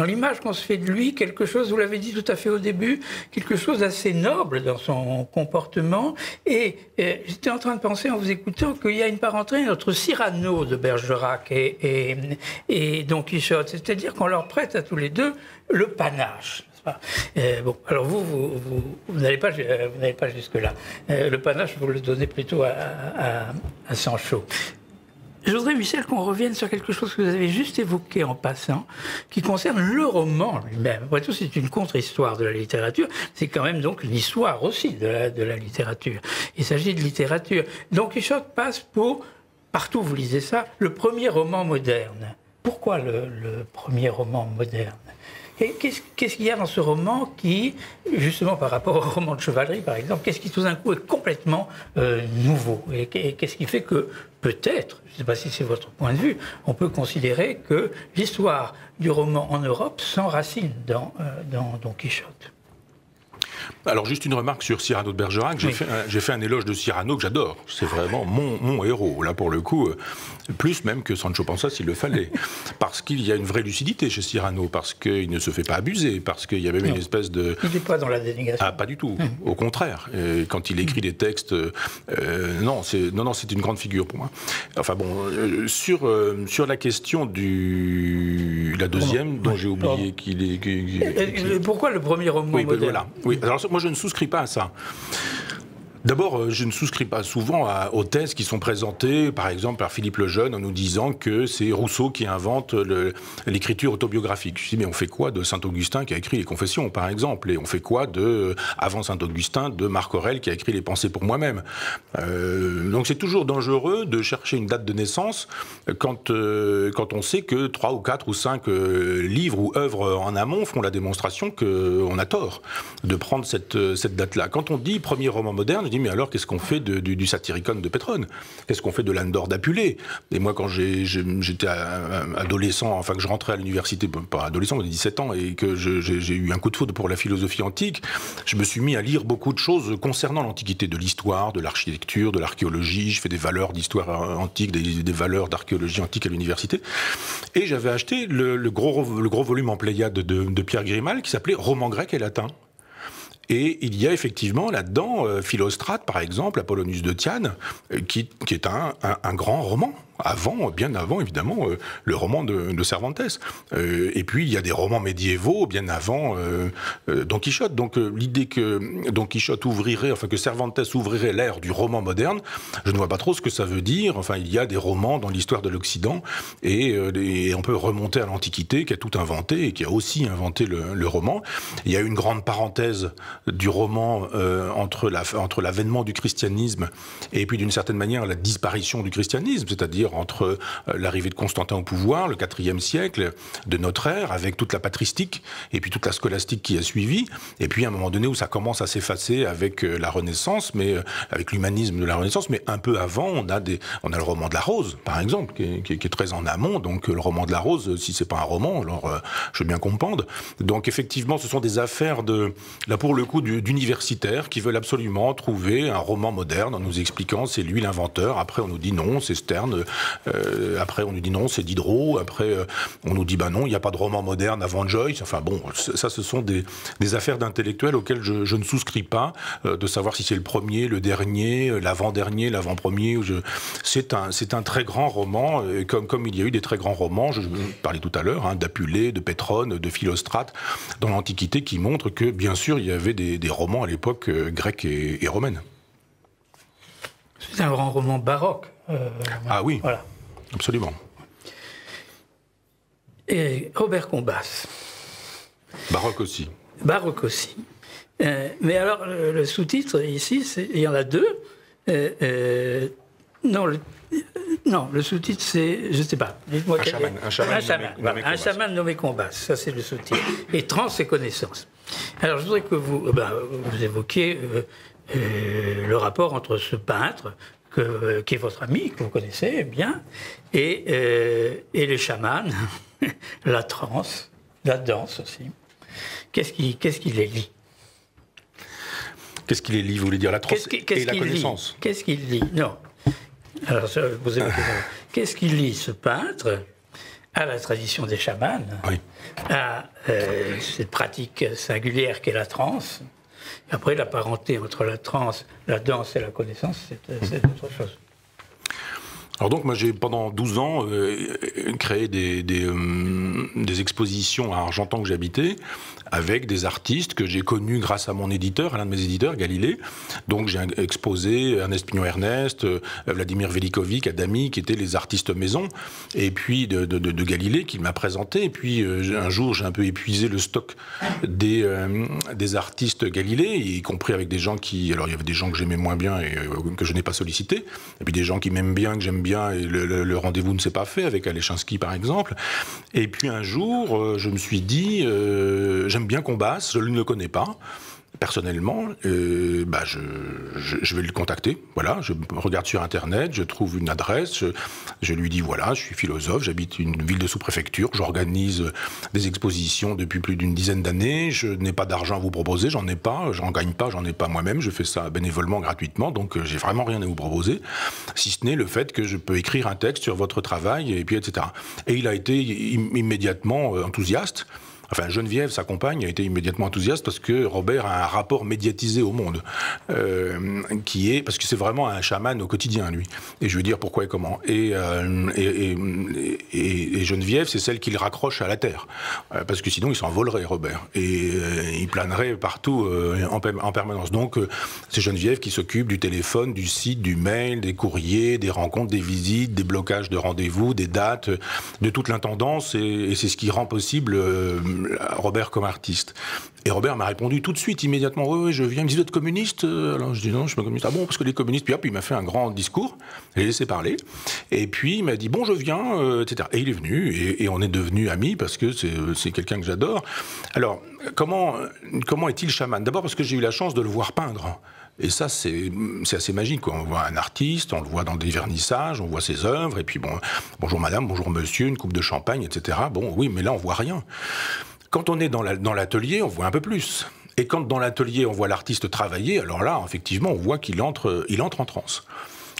l'image qu'on se fait de lui quelque chose, vous l'avez dit tout à fait au début, quelque chose d'assez noble dans son comportement. Et j'étais en train de penser en vous écoutant qu'il y a une parenté entre Cyrano de Bergerac et Don Quichotte, c'est-à-dire qu'on leur prête à tous les deux le panache. Bon, alors vous n'allez pas jusque-là. Le panache, vous le donnez plutôt à Sancho. Je voudrais, Michel, qu'on revienne sur quelque chose que vous avez juste évoqué en passant, qui concerne le roman lui-même. Après tout, c'est une contre-histoire de la littérature. C'est quand même donc l'histoire aussi de la littérature. Il s'agit de littérature. Don Quichotte passe pour, partout vous lisez ça, le premier roman moderne. Pourquoi le premier roman moderne ? Et qu'est-ce qu'il y a dans ce roman qui, justement par rapport au roman de chevalerie par exemple, qu'est-ce qui tout d'un coup est complètement nouveau? Et qu'est-ce qui fait que, peut-être, je ne sais pas si c'est votre point de vue, on peut considérer que l'histoire du roman en Europe s'enracine dans Don Quichotte? Alors, juste une remarque sur Cyrano de Bergerac. J'ai fait un éloge de Cyrano que j'adore. C'est vraiment mon héros. Là, pour le coup, plus même que Sancho Panza s'il le fallait. Parce qu'il y a une vraie lucidité chez Cyrano, parce qu'il ne se fait pas abuser, parce qu'il y a même une espèce de... Il n'est pas dans la dénégation. Ah, pas du tout. Au contraire. Quand il écrit des textes... non, c'est une grande figure pour moi. Enfin bon, sur la question la deuxième, dont j'ai oublié qu'il est... Pourquoi le premier roman moderne? Voilà. Oui. Alors, moi, je ne souscris pas à ça. D'abord, je ne souscris pas souvent aux thèses qui sont présentées, par exemple, par Philippe le Jeune, en nous disant que c'est Rousseau qui invente l'écriture autobiographique. Je dis, mais on fait quoi de Saint-Augustin qui a écrit les Confessions, par exemple? Et on fait quoi avant Saint-Augustin, de Marc Aurèle qui a écrit les Pensées pour moi-même? Donc c'est toujours dangereux de chercher une date de naissance quand on sait que 3 ou 4 ou 5 livres ou œuvres en amont font la démonstration qu'on a tort de prendre cette date-là. Quand on dit premier roman moderne, je dis, mais alors qu'est-ce qu'on fait du Satyricon de Pétrone? Qu'est-ce qu'on fait de l'Andor d'Apulée? Et moi, quand j'étais adolescent, enfin que je rentrais à l'université, pas adolescent, mais 17 ans, et que j'ai eu un coup de foudre pour la philosophie antique, je me suis mis à lire beaucoup de choses concernant l'Antiquité, de l'histoire, de l'architecture, de l'archéologie. Je fais des valeurs d'histoire antique, des valeurs d'archéologie antique à l'université. Et j'avais acheté le gros volume en Pléiade de Pierre Grimal qui s'appelait Roman grec et latin. Et il y a effectivement là-dedans Philostrate, par exemple, Apollonius de Tyane, qui est un grand roman. Bien avant, évidemment, le roman de Cervantes. Et puis, il y a des romans médiévaux bien avant Don Quichotte. Donc, l'idée que Don Quichotte que Cervantes ouvrirait l'ère du roman moderne, je ne vois pas trop ce que ça veut dire. Enfin, il y a des romans dans l'histoire de l'Occident, et on peut remonter à l'Antiquité, qui a tout inventé, et qui a aussi inventé le roman. Il y a une grande parenthèse du roman entre l'avènement du christianisme et puis, d'une certaine manière, la disparition du christianisme, c'est-à-dire entre l'arrivée de Constantin au pouvoir, le IVe siècle de notre ère, avec toute la patristique et puis toute la scolastique qui a suivi, et puis à un moment donné où ça commence à s'effacer avec la Renaissance, mais avec l'humanisme de la Renaissance, mais un peu avant, on a le roman de la Rose, par exemple, qui est très en amont. Donc le roman de la Rose, si c'est pas un roman, alors je veux bien qu'on me pende. Donc effectivement, ce sont des affaires là pour le coup d'universitaires qui veulent absolument trouver un roman moderne en nous expliquant c'est lui l'inventeur. Après on nous dit non, c'est Sterne. Après on nous dit non, c'est Diderot. Après on nous dit non, il n'y a pas de roman moderne avant Joyce. Enfin bon, ça ce sont des affaires d'intellectuels auxquelles je ne souscris pas, de savoir si c'est le premier, le dernier, l'avant-dernier, l'avant-premier. C'est un très grand roman, comme il y a eu des très grands romans, je parlais tout à l'heure, d'Apulée, de Pétrone, de Philostrate, dans l'Antiquité, qui montrent que bien sûr il y avait des romans à l'époque grecque et romaine. C'est un grand roman baroque. Ah oui, voilà. Absolument. Et Robert Combas. Baroque aussi. Baroque aussi. Mais alors, le sous-titre, ici, il y en a deux. Non, le sous-titre, c'est, je ne sais pas. Dites-moi un chaman nommé Combas. Ça, c'est le sous-titre. Et Trans et connaissances. Alors, je voudrais que vous évoquiez le rapport entre ce peintre, qui est votre ami, que vous connaissez bien, et les chamans, la transe, la danse aussi. Qu'est-ce qui les lie? Qu'est-ce qui les lie, vous voulez dire la transe et la connaissance? Qu'est-ce qu'il lie? Non. Alors, je vais vous poser la question. Qu'est-ce qui lie ce peintre à la tradition des chamans, oui, à cette pratique singulière qu'est la transe? Après, la parenté entre la transe, la danse et la connaissance, c'est autre chose. Alors donc, moi, j'ai pendant 12 ans créé des expositions à Argentan que j'habitais, avec des artistes que j'ai connus grâce à mon éditeur, à l'un de mes éditeurs, Galilée. Donc j'ai exposé Ernest Pignon-Ernest, Vladimir Velikovic, Adami, qui étaient les artistes maison, et puis de Galilée, qui m'a présenté. Et puis un jour, j'ai un peu épuisé le stock des artistes Galilée, y compris avec des gens qui... Alors il y avait des gens que j'aimais moins bien et que je n'ai pas sollicités, et puis des gens qui m'aiment bien, que j'aime bien, et le rendez-vous ne s'est pas fait, avec Alechinsky par exemple. Et puis un jour, je me suis dit... j'aime bien Combas, je ne le connais pas. Personnellement, je vais le contacter. Voilà, je regarde sur Internet, je trouve une adresse, je lui dis voilà, je suis philosophe, j'habite une ville de sous-préfecture, j'organise des expositions depuis plus d'une dizaine d'années, je n'ai pas d'argent à vous proposer, j'en ai pas, j'en gagne pas, j'en ai pas moi-même, je fais ça bénévolement, gratuitement, donc j'ai vraiment rien à vous proposer, si ce n'est le fait que je peux écrire un texte sur votre travail, et puis etc. Et il a été immédiatement enthousiaste. Enfin, Geneviève, sa compagne, a été immédiatement enthousiaste parce que Robert a un rapport médiatisé au monde, parce que c'est vraiment un chaman au quotidien, lui. Et je veux dire pourquoi et comment. Et Geneviève, c'est celle qui le raccroche à la terre, parce que sinon il s'envolerait, Robert, et il planerait partout en permanence. Donc, c'est Geneviève qui s'occupe du téléphone, du site, du mail, des courriers, des rencontres, des visites, des blocages de rendez-vous, des dates, de toute l'intendance, et c'est ce qui rend possible Robert comme artiste. Et Robert m'a répondu tout de suite, immédiatement, oui, je viens. Il me dit, vous êtes communiste? Alors je dis, non, je suis pas communiste. Ah bon, parce que les communistes, puis hop, il m'a fait un grand discours, je l'ai laissé parler, et puis il m'a dit, bon, je viens, etc. Et il est venu, et on est devenus amis, parce que c'est quelqu'un que j'adore. Alors, comment est-il chaman? D'abord parce que j'ai eu la chance de le voir peindre. Et ça, c'est assez magique, quoi. On voit un artiste, on le voit dans des vernissages, on voit ses œuvres, et puis bon, bonjour madame, bonjour monsieur, une coupe de champagne, etc. Bon, oui, mais là, on voit rien. Quand on est dans l'atelier, on voit un peu plus. Et quand dans l'atelier, on voit l'artiste travailler, alors là, effectivement, on voit qu'il entre en transe.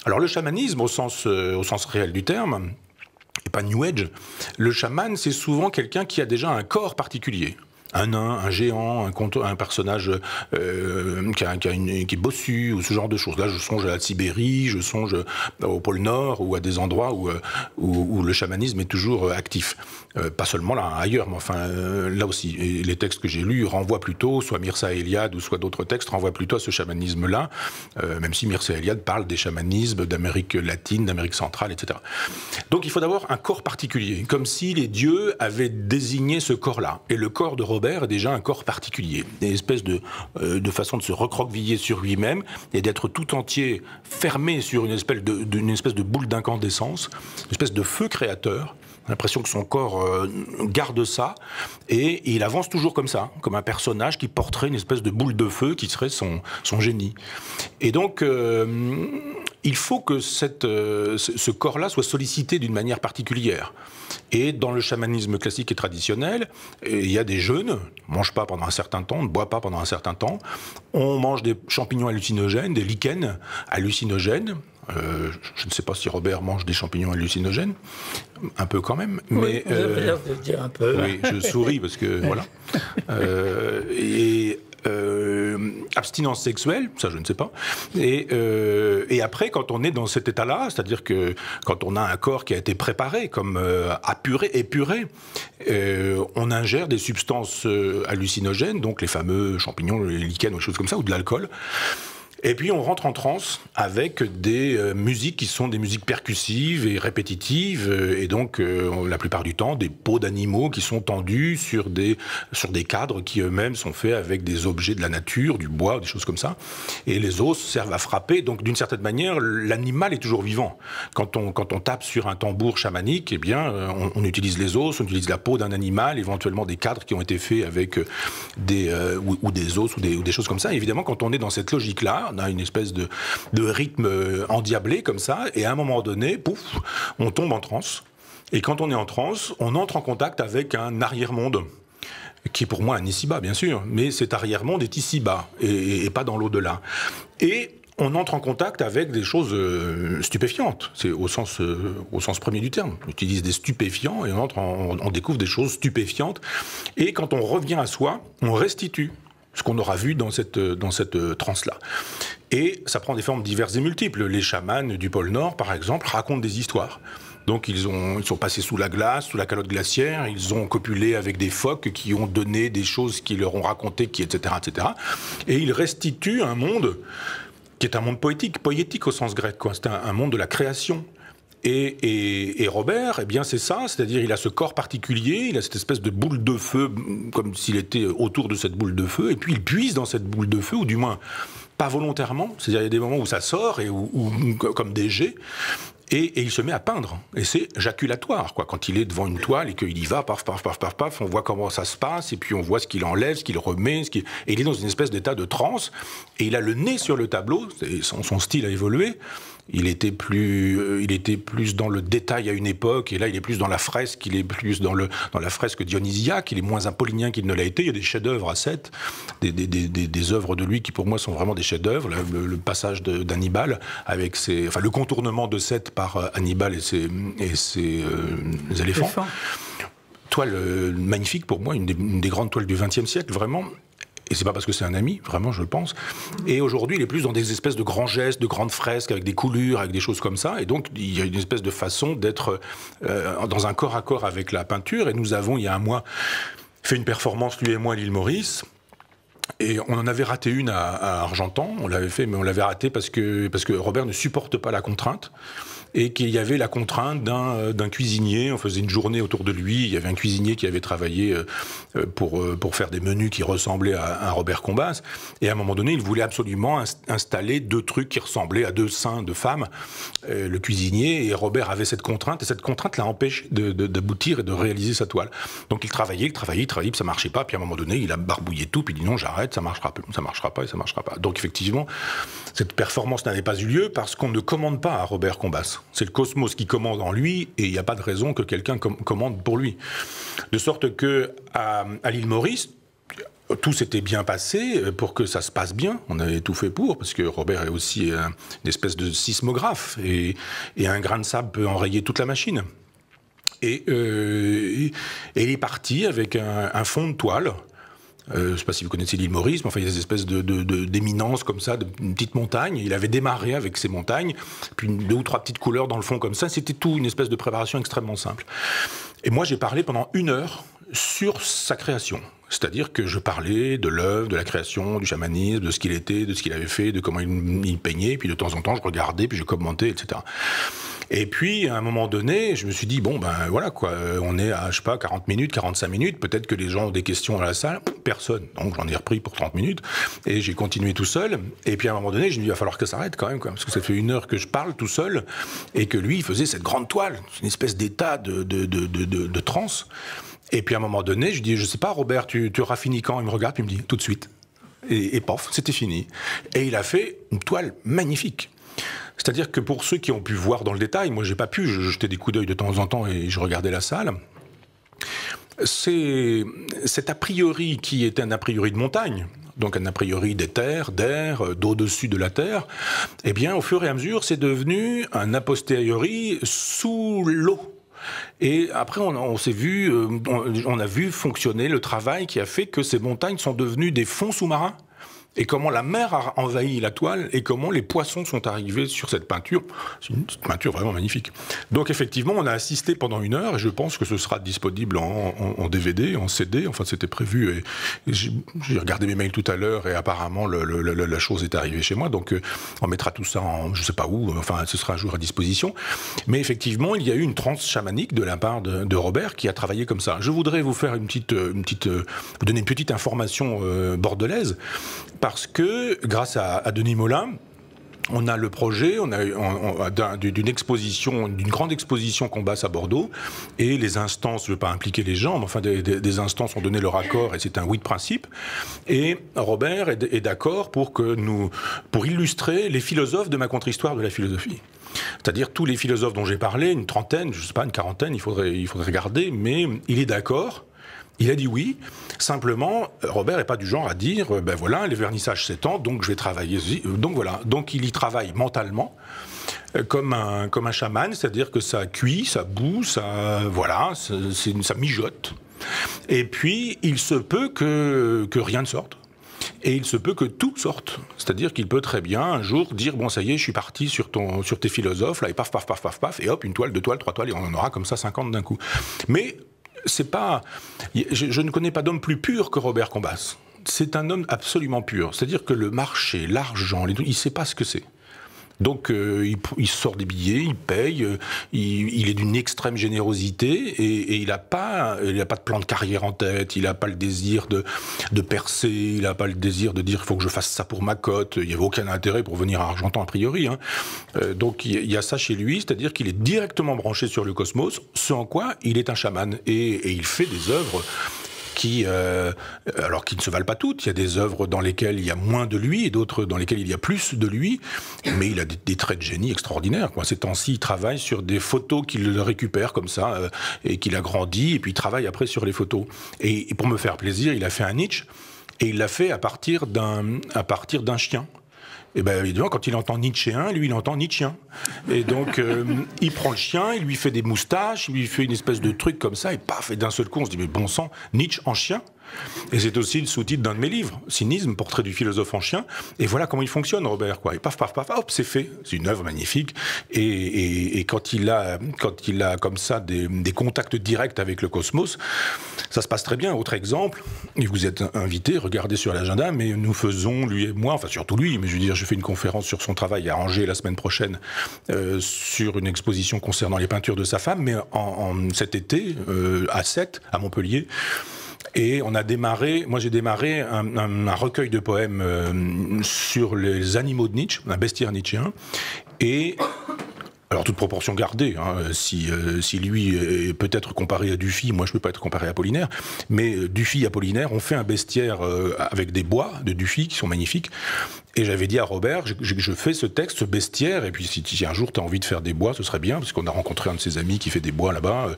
Alors le chamanisme, au sens réel du terme, et pas New Age, le chaman, c'est souvent quelqu'un qui a déjà un corps particulier. Un nain, un géant, un personnage qui est bossu, ou ce genre de choses. Là, je songe à la Sibérie, je songe au pôle Nord, ou à des endroits où le chamanisme est toujours actif. Pas seulement là, ailleurs, mais enfin, là aussi. Et les textes que j'ai lus renvoient plutôt, soit Mircea Eliade, ou soit d'autres textes, renvoient plutôt à ce chamanisme-là, même si Mircea Eliade parle des chamanismes d'Amérique latine, d'Amérique centrale, etc. Donc il faut d'abord un corps particulier, comme si les dieux avaient désigné ce corps-là. Et le corps de Robert est déjà un corps particulier, une espèce de façon de se recroqueviller sur lui-même et d'être tout entier fermé sur une espèce de boule d'incandescence, une espèce de feu créateur. L'impression que son corps garde ça, et il avance toujours comme ça, comme un personnage qui porterait une espèce de boule de feu qui serait son génie. Et donc, il faut que ce corps-là soit sollicité d'une manière particulière. Et dans le chamanisme classique et traditionnel, il y a des jeûnes, on ne mange pas pendant un certain temps, on ne boit pas pendant un certain temps, on mange des champignons hallucinogènes, des lichens hallucinogènes. Je ne sais pas si Robert mange des champignons hallucinogènes, un peu quand même. Mais, oui, vous avez l'air de le dire un peu. Oui, je souris parce que voilà. Abstinence sexuelle, ça je ne sais pas. Et après, quand on est dans cet état-là, c'est-à-dire que quand on a un corps qui a été préparé, comme épuré, on ingère des substances hallucinogènes, donc les fameux champignons, les lichens ou des choses comme ça, ou de l'alcool. Et puis on rentre en transe avec des musiques qui sont des musiques percussives et répétitives, et donc la plupart du temps des peaux d'animaux qui sont tendues sur des cadres qui eux-mêmes sont faits avec des objets de la nature, du bois, des choses comme ça. Et les os servent à frapper, donc d'une certaine manière l'animal est toujours vivant. Quand on tape sur un tambour chamanique, eh bien on utilise les os, on utilise la peau d'un animal, éventuellement des cadres qui ont été faits avec des os ou des choses comme ça. Et évidemment, quand on est dans cette logique-là, On a une espèce de rythme endiablé comme ça, et à un moment donné, pouf, on tombe en transe. Et quand on est en transe, on entre en contact avec un arrière-monde, qui est pour moi un ici-bas, bien sûr, mais cet arrière-monde est ici-bas, et pas dans l'au-delà. Et on entre en contact avec des choses stupéfiantes, c'est au sens premier du terme. On utilise des stupéfiants et on découvre des choses stupéfiantes. Et quand on revient à soi, on restitue ce qu'on aura vu dans cette transe-là. Et ça prend des formes diverses et multiples. Les chamans du pôle Nord, par exemple, racontent des histoires. Donc ils sont passés sous la glace, sous la calotte glaciaire, ils ont copulé avec des phoques qui ont donné des choses qui leur ont raconté, etc., etc. Et ils restituent un monde qui est un monde poétique au sens grec, quoi. C'est un monde de la création. Et Robert, eh bien c'est ça, c'est-à-dire il a ce corps particulier, il a cette espèce de boule de feu, comme s'il était autour de cette boule de feu, et puis il puise dans cette boule de feu, ou du moins pas volontairement, c'est-à-dire il y a des moments où ça sort, ou comme des jets, et il se met à peindre. Et c'est jaculatoire, quoi. Quand il est devant une toile et qu'il y va, paf, paf, paf, paf, paf, on voit comment ça se passe, et puis on voit ce qu'il enlève, ce qu'il remet, et il est dans une espèce d'état de transe, et il a le nez sur le tableau, son style a évolué. Il était plus dans le détail à une époque, et là il est plus dans la fresque, il est plus dans la fresque dionysiaque, il est moins apollinien qu'il ne l'a été. Il y a des chefs-d'œuvre à Sète, des œuvres de lui qui pour moi sont vraiment des chefs-d'œuvre. Le passage d'Hannibal avec le contournement de Sète par Hannibal et ses éléphants. Toile magnifique pour moi, une des grandes toiles du XXe siècle, vraiment. Et c'est pas parce que c'est un ami, vraiment, je le pense. Et aujourd'hui, il est plus dans des espèces de grands gestes, de grandes fresques, avec des coulures, avec des choses comme ça. Et donc, il y a une espèce de façon d'être dans un corps à corps avec la peinture. Et nous avons, il y a un mois, fait une performance, lui et moi, à l'île Maurice. Et on en avait raté une à Argentan. On l'avait fait, mais on l'avait raté parce que Robert ne supporte pas la contrainte. Et qu'il y avait la contrainte d'un cuisinier. On faisait une journée autour de lui. Il y avait un cuisinier qui avait travaillé pour faire des menus qui ressemblaient à Robert Combas. Et à un moment donné, il voulait absolument installer deux trucs qui ressemblaient à deux seins de femmes. Le cuisinier et Robert avaient cette contrainte. Et cette contrainte l'a empêché d'aboutir et de réaliser sa toile. Donc il travaillait, puis ça marchait pas. Puis à un moment donné, il a barbouillé tout. Puis il dit non, j'arrête, ça marchera pas et ça marchera pas. Donc effectivement, cette performance n'avait pas eu lieu parce qu'on ne commande pas à Robert Combas. C'est le cosmos qui commande en lui, et il n'y a pas de raison que quelqu'un commande pour lui. De sorte que à l'île Maurice, tout s'était bien passé pour que ça se passe bien. On avait tout fait pour, parce que Robert est aussi une espèce de sismographe, et un grain de sable peut enrayer toute la machine. Et il est parti avec un fond de toile. Je ne sais pas si vous connaissez l'île Maurice, mais enfin, il y a des espèces d'éminences comme ça, une petite montagne. Il avait démarré avec ces montagnes, puis deux ou trois petites couleurs dans le fond comme ça. C'était tout une espèce de préparation extrêmement simple. Et moi, j'ai parlé pendant 1 heure sur sa création. C'est-à-dire que je parlais de l'œuvre, de la création, du chamanisme, de ce qu'il était, de ce qu'il avait fait, de comment il peignait. Puis de temps en temps, je regardais, puis je commentais, etc. Et puis, à un moment donné, je me suis dit, bon, ben voilà, quoi, on est à, je sais pas, 40 minutes, 45 minutes, peut-être que les gens ont des questions à la salle, personne. Donc j'en ai repris pour 30 minutes, et j'ai continué tout seul. Et puis à un moment donné, je me dis, il va falloir que ça s'arrête quand même, quoi, parce que ça fait 1 heure que je parle tout seul, et que lui, il faisait cette grande toile, une espèce d'état de transe. Et puis à un moment donné, je lui dis, je sais pas, Robert, tu auras fini quand? Il me regarde, puis il me dit, tout de suite. Et pof, c'était fini. Et il a fait une toile magnifique. C'est-à-dire que pour ceux qui ont pu voir dans le détail, moi j'ai pas pu, je jetais des coups d'œil de temps en temps et je regardais la salle. C'est cet a priori qui était un a priori de montagne, donc un a priori d'éther, d'air, d'au-dessus de la terre, eh bien au fur et à mesure c'est devenu un a posteriori sous l'eau. Et après, on s'est vu, on a vu fonctionner le travail qui a fait que ces montagnes sont devenues des fonds sous-marins. Et comment la mer a envahi la toile, et comment les poissons sont arrivés sur cette peinture. C'est une peinture vraiment magnifique. Donc effectivement, on a assisté pendant 1 heure, et je pense que ce sera disponible en DVD, en CD, enfin c'était prévu, et j'ai regardé mes mails tout à l'heure, et apparemment la chose est arrivée chez moi, donc on mettra tout ça je sais pas où, enfin ce sera un jour à disposition. Mais effectivement, il y a eu une transe chamanique de la part de Robert, qui a travaillé comme ça. Je voudrais vous faire vous donner une petite information bordelaise, parce que, grâce à Denis Molin, on a le projet, d'une exposition, d'une grande exposition Combas à Bordeaux, et les instances, je ne veux pas impliquer les gens, mais enfin des instances ont donné leur accord, et c'est un oui de principe. Et Robert est d'accord pour illustrer les philosophes de ma contre-histoire de la philosophie. C'est-à-dire tous les philosophes dont j'ai parlé, une trentaine, je ne sais pas, une quarantaine, il faudrait regarder, mais il est d'accord. Il a dit oui, simplement, Robert n'est pas du genre à dire, ben voilà, les vernissages s'étendent, donc je vais travailler, donc voilà. Donc il y travaille mentalement, comme un chaman, c'est-à-dire que ça cuit, ça bout, ça mijote. Et puis, il se peut que rien ne sorte. Et il se peut que tout sorte. C'est-à-dire qu'il peut très bien un jour dire, bon ça y est, je suis parti sur tes philosophes, là, et paf, paf, paf, paf, paf, et hop, une toile, deux toiles, trois toiles, et on en aura comme ça 50 d'un coup. Mais c'est pas... Je ne connais pas d'homme plus pur que Robert Combas. C'est un homme absolument pur. C'est-à-dire que le marché, l'argent, il ne sait pas ce que c'est. Donc il sort des billets, il paye, il est d'une extrême générosité et il n'a pas de plan de carrière en tête, il n'a pas le désir de percer, il n'a pas le désir de dire il faut que je fasse ça pour ma cote, il n'y avait aucun intérêt pour venir à Argentan a priori. Hein. Donc il y a ça chez lui, c'est-à-dire qu'il est directement branché sur le cosmos, ce en quoi il est un chaman et il fait des œuvres qui ne se valent pas toutes. Il y a des œuvres dans lesquelles il y a moins de lui et d'autres dans lesquelles il y a plus de lui, mais il a des traits de génie extraordinaires. Ces temps-ci, il travaille sur des photos qu'il récupère comme ça et qu'il agrandit, et puis il travaille après sur les photos. Et pour me faire plaisir, il a fait un Nietzsche, et il l'a fait à partir d'un chien. Et bien évidemment, quand il entend Nietzschéen, lui il entend Nietzschéen. Et donc il prend le chien, il lui fait des moustaches, il lui fait une espèce de truc comme ça, et paf, et d'un seul coup on se dit mais bon sang, Nietzsche en chien. Et c'est aussi le sous-titre d'un de mes livres, Cynisme, portrait du philosophe en chien. Et voilà comment il fonctionne, Robert, quoi. Et paf, paf, paf, hop, c'est fait. C'est une œuvre magnifique. Et quand il a comme ça des contacts directs avec le cosmos, ça se passe très bien. Autre exemple, et vous êtes invité, regardez sur l'agenda, mais nous faisons, lui et moi, enfin surtout lui, mais je veux dire, je fais une conférence sur son travail à Angers la semaine prochaine sur une exposition concernant les peintures de sa femme, mais cet été, à Sète, à Montpellier. Et j'ai démarré un recueil de poèmes sur les animaux de Nietzsche, un bestiaire nietzschéen. Et, alors toute proportion gardée, hein, si lui est peut-être comparé à Dufy, moi je ne peux pas être comparé à Apollinaire, mais Dufy et Apollinaire ont fait un bestiaire avec des bois de Dufy qui sont magnifiques. Et j'avais dit à Robert, je fais ce texte, ce bestiaire, et puis si un jour tu as envie de faire des bois, ce serait bien, parce qu'on a rencontré un de ses amis qui fait des bois là-bas,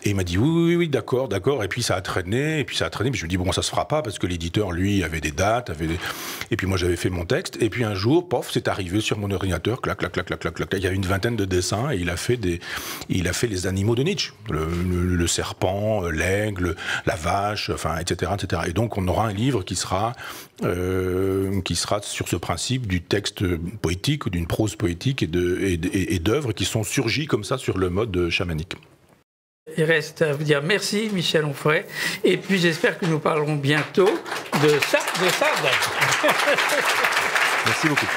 et il m'a dit oui, d'accord, et puis ça a traîné, mais je me dis bon, ça se fera pas, parce que l'éditeur, lui, avait des dates, et puis moi j'avais fait mon texte, et puis un jour, pof, c'est arrivé sur mon ordinateur, clac, clac, clac, clac, clac, clac, il y avait une vingtaine de dessins, et il a fait les animaux de Nietzsche, le serpent, l'aigle, la vache, enfin, etc., etc. Et donc on aura un livre qui sera sur ce principe du texte poétique ou d'une prose poétique et d'œuvres qui sont surgies comme ça sur le mode chamanique. Il reste à vous dire merci, Michel Onfray, et puis j'espère que nous parlerons bientôt de Sade. Merci beaucoup.